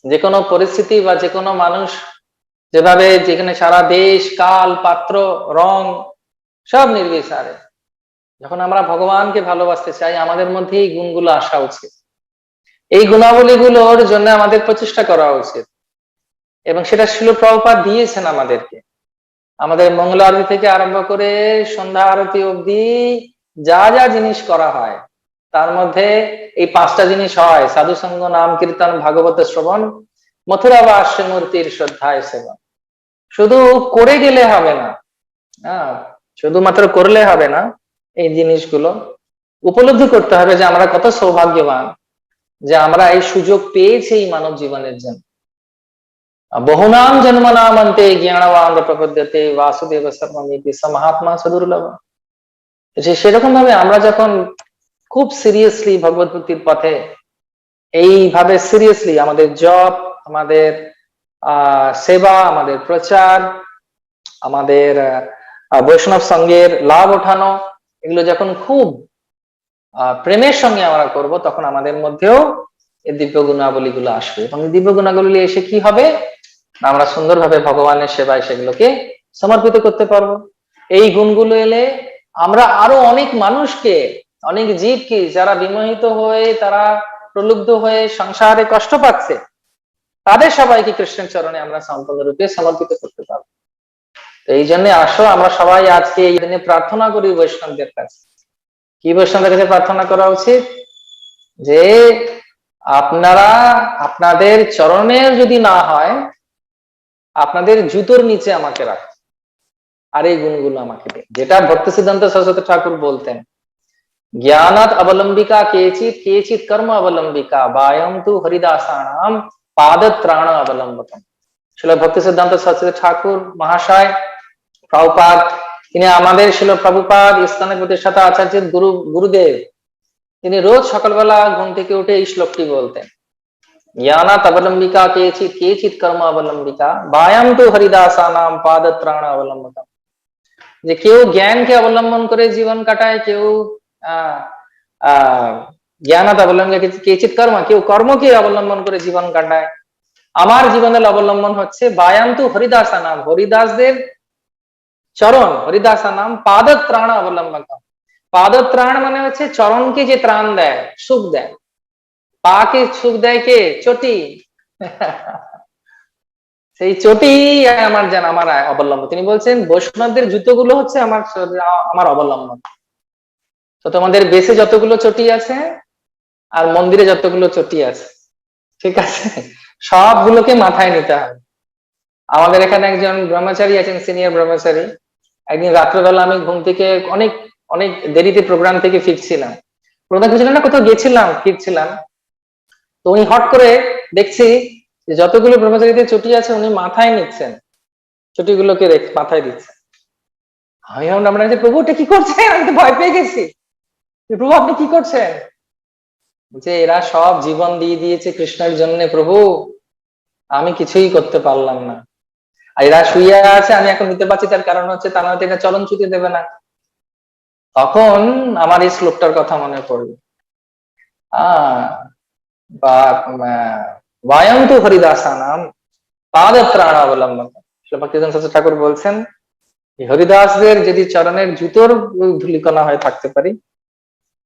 যে কোনো পরিস্থিতি বা যে কোনো মানুষ যেভাবে, যেখানে সারা দেশ কাল পাত্র রং সব নির্বিচারে যখন আমরা ভগবানকে ভালোবাসতে চাই, আমাদের মধ্যে এই গুণগুলো আসা উচিত। এই গুণাবলীগুলোর জন্য আমাদের প্রচেষ্টা করা উচিত, এবং সেটা শিল প্রভুপাদ দিয়েছেন আমাদেরকে। আমাদের মঙ্গল আরতি থেকে আরম্ভ করে সন্ধ্যা আরতি অবধি যা যা জিনিস করা হয়, তার মধ্যে এই 5টা জিনিস হয়: সাধু সঙ্গ, নাম কীর্তন, ভাগবত শ্রবণ, মথুরা বা শ্রীমূর্তির শ্রদ্ধায় সেবা। শুধু করে গেলে হবে না, শুধুমাত্র করলে হবে না, এই জিনিসগুলো উপলব্ধি করতে হবে যে আমরা কত সৌভাগ্যবান যে আমরা এই সুযোগ পেয়েছি এই মানব জীবনের জন্য। বহুনাম জন্মনাম অন্তে জ্ঞানবান প্রপদ্যতে বাসুদেব সর্বমিতি স মহাত্মা সদুর্লভ। সেরকম ভাবে আমরা যখন খুব সিরিয়াসলি ভগবত ভক্তির পথে এইভাবে সিরিয়াসলি আমাদের জপ, আমাদের সেবা, আমাদের প্রচার, আমাদের বৈষ্ণব সঙ্গের লাভ ওঠানো, এগুলো যখন খুব প্রেমের সঙ্গে আমরা করব, তখন আমাদের মধ্যেও এই দিব্য গুণাবলী গুলো আসবে। এবং দিব্য গুণাবলী এসে কি হবে, আমরা সুন্দরভাবে ভগবানের সেবায় সেগুলোকে সমর্পিত করতে পারবো। এই গুণগুলো এলে আমরা আরো অনেক মানুষকে, অনেক জীবকে, যারা বিমোহিত হয়ে, তারা প্রলুব্ধ হয়ে সংসারে কষ্ট পাচ্ছে, তাদের সবাইকে কৃষ্ণের চরণে আমরা সম্পূর্ণরূপে সমর্পিত করতে পারবো। এই জন্য আসো আমরা সবাই আজকে এই দিনে প্রার্থনা করি বৈষ্ণবদের কাছে। কি বৈষ্ণবদের কাছে প্রার্থনা করা উচিত? যে আপনারা আপনাদের চরণে যদি না হয়, আপনাদের জুতোর নিচে আমাকে রাখ, আর এই গুণগুলো আমাকে দে। যেটা ভক্তি সিদ্ধান্ত সরস্বতী ঠাকুর বলতেন, জ্ঞানাত অবলম্বিকা কেচিত, কেচিত কর্ম অবলম্বিকা, বায়ম তু হরিদাসানাম পাদত্রাণ অবলম্বকম। শিল ভক্তি সিদ্ধান্ত সরস্বতী ঠাকুর মহাশয় প্রভুপাদ, তিনি আমাদের শিল প্রভুপাদ ইসলামের প্রতিষ্ঠাতা আচার্যের গুরুদেব, তিনি রোজ সকালবেলা ঘুম থেকে উঠে এই শ্লোকটি বলতেন, জ্ঞানাত অবলম্বিকা কেচিত, কেচিত কর্ম অবলম্বিকা, বায়াম তু হরিদাসানাম পাদত্রাণ অবলম্বকম। যে কেউ জ্ঞানকে অবলম্বন করে জীবন কাটায়, কেউ জ্ঞানতা অবলম্বন কেচিত কর্ম, কেউ কর্মকে অবলম্বন করে জীবন কাটায়। আমার জীবনের অবলম্বন হচ্ছে বায়ান্তু হরিদাসা নাম, হরিদাসদের চরণ, হরিদাসা নাম পাদত্রাণ অবলম্বন। পাদত্রাণ মানে হচ্ছে চরণকে যে ত্রাণ দেয়, সুখ দেয়। পাকে সুখ দেয় কে? চটি। সেই চটি আমার আমার অবলম্বন। তিনি বলছেন বৈষ্ণবদের জুতোগুলো হচ্ছে আমার অবলম্বন। তো তোমাদের বেশে যতগুলো চটি আছে আর মন্দিরে যতগুলো চটি আছে, ঠিক আছে, সবগুলোকে মাথায় নিতে হবে। আমাদের এখানে একজন ব্রহ্মচারী আছেন, সিনিয়র ব্রহ্মচারী। একদিন রাত্রেবেলা আমি ঘুম থেকে অনেক অনেক দেরিতে প্রোগ্রাম থেকে ফিরছিলাম, প্রোগ্রাম ছিল না, কোথাও গেছিলাম, ফিরছিলাম। তো উনি হট করে দেখছি যে যতগুলো ব্রহ্মচারীদের চটি আছে উনি মাথায় নিচ্ছেন, চটিগুলোকে মাথায় দিচ্ছেন। আমি আমরা যে প্রভু এটা কি করছেন, আমি তো ভয় পেয়ে গেছি। প্রভু আপনি কি করছেন? যে এরা সব জীবন দিয়ে দিয়েছে কৃষ্ণের জন্য প্রভু, আমি কিছুই করতে পারলাম না। আর এরা শুয়ে আছে, আমি এখন নিতে পারছি, তার কারণ হচ্ছে তারা হয়তো এটা চলন ছুতে দেবে না। তখন আমার এই শ্লোকটার কথা মনে পড়লো। বা বায়ন্তু হরিদাসানাম পাদত্রাণ অবলম্বন। ভক্তিদান ঠাকুর বলছেন হরিদাসদের যদি চরণের জুতোর ধুলিকণা হয়ে থাকতে পারি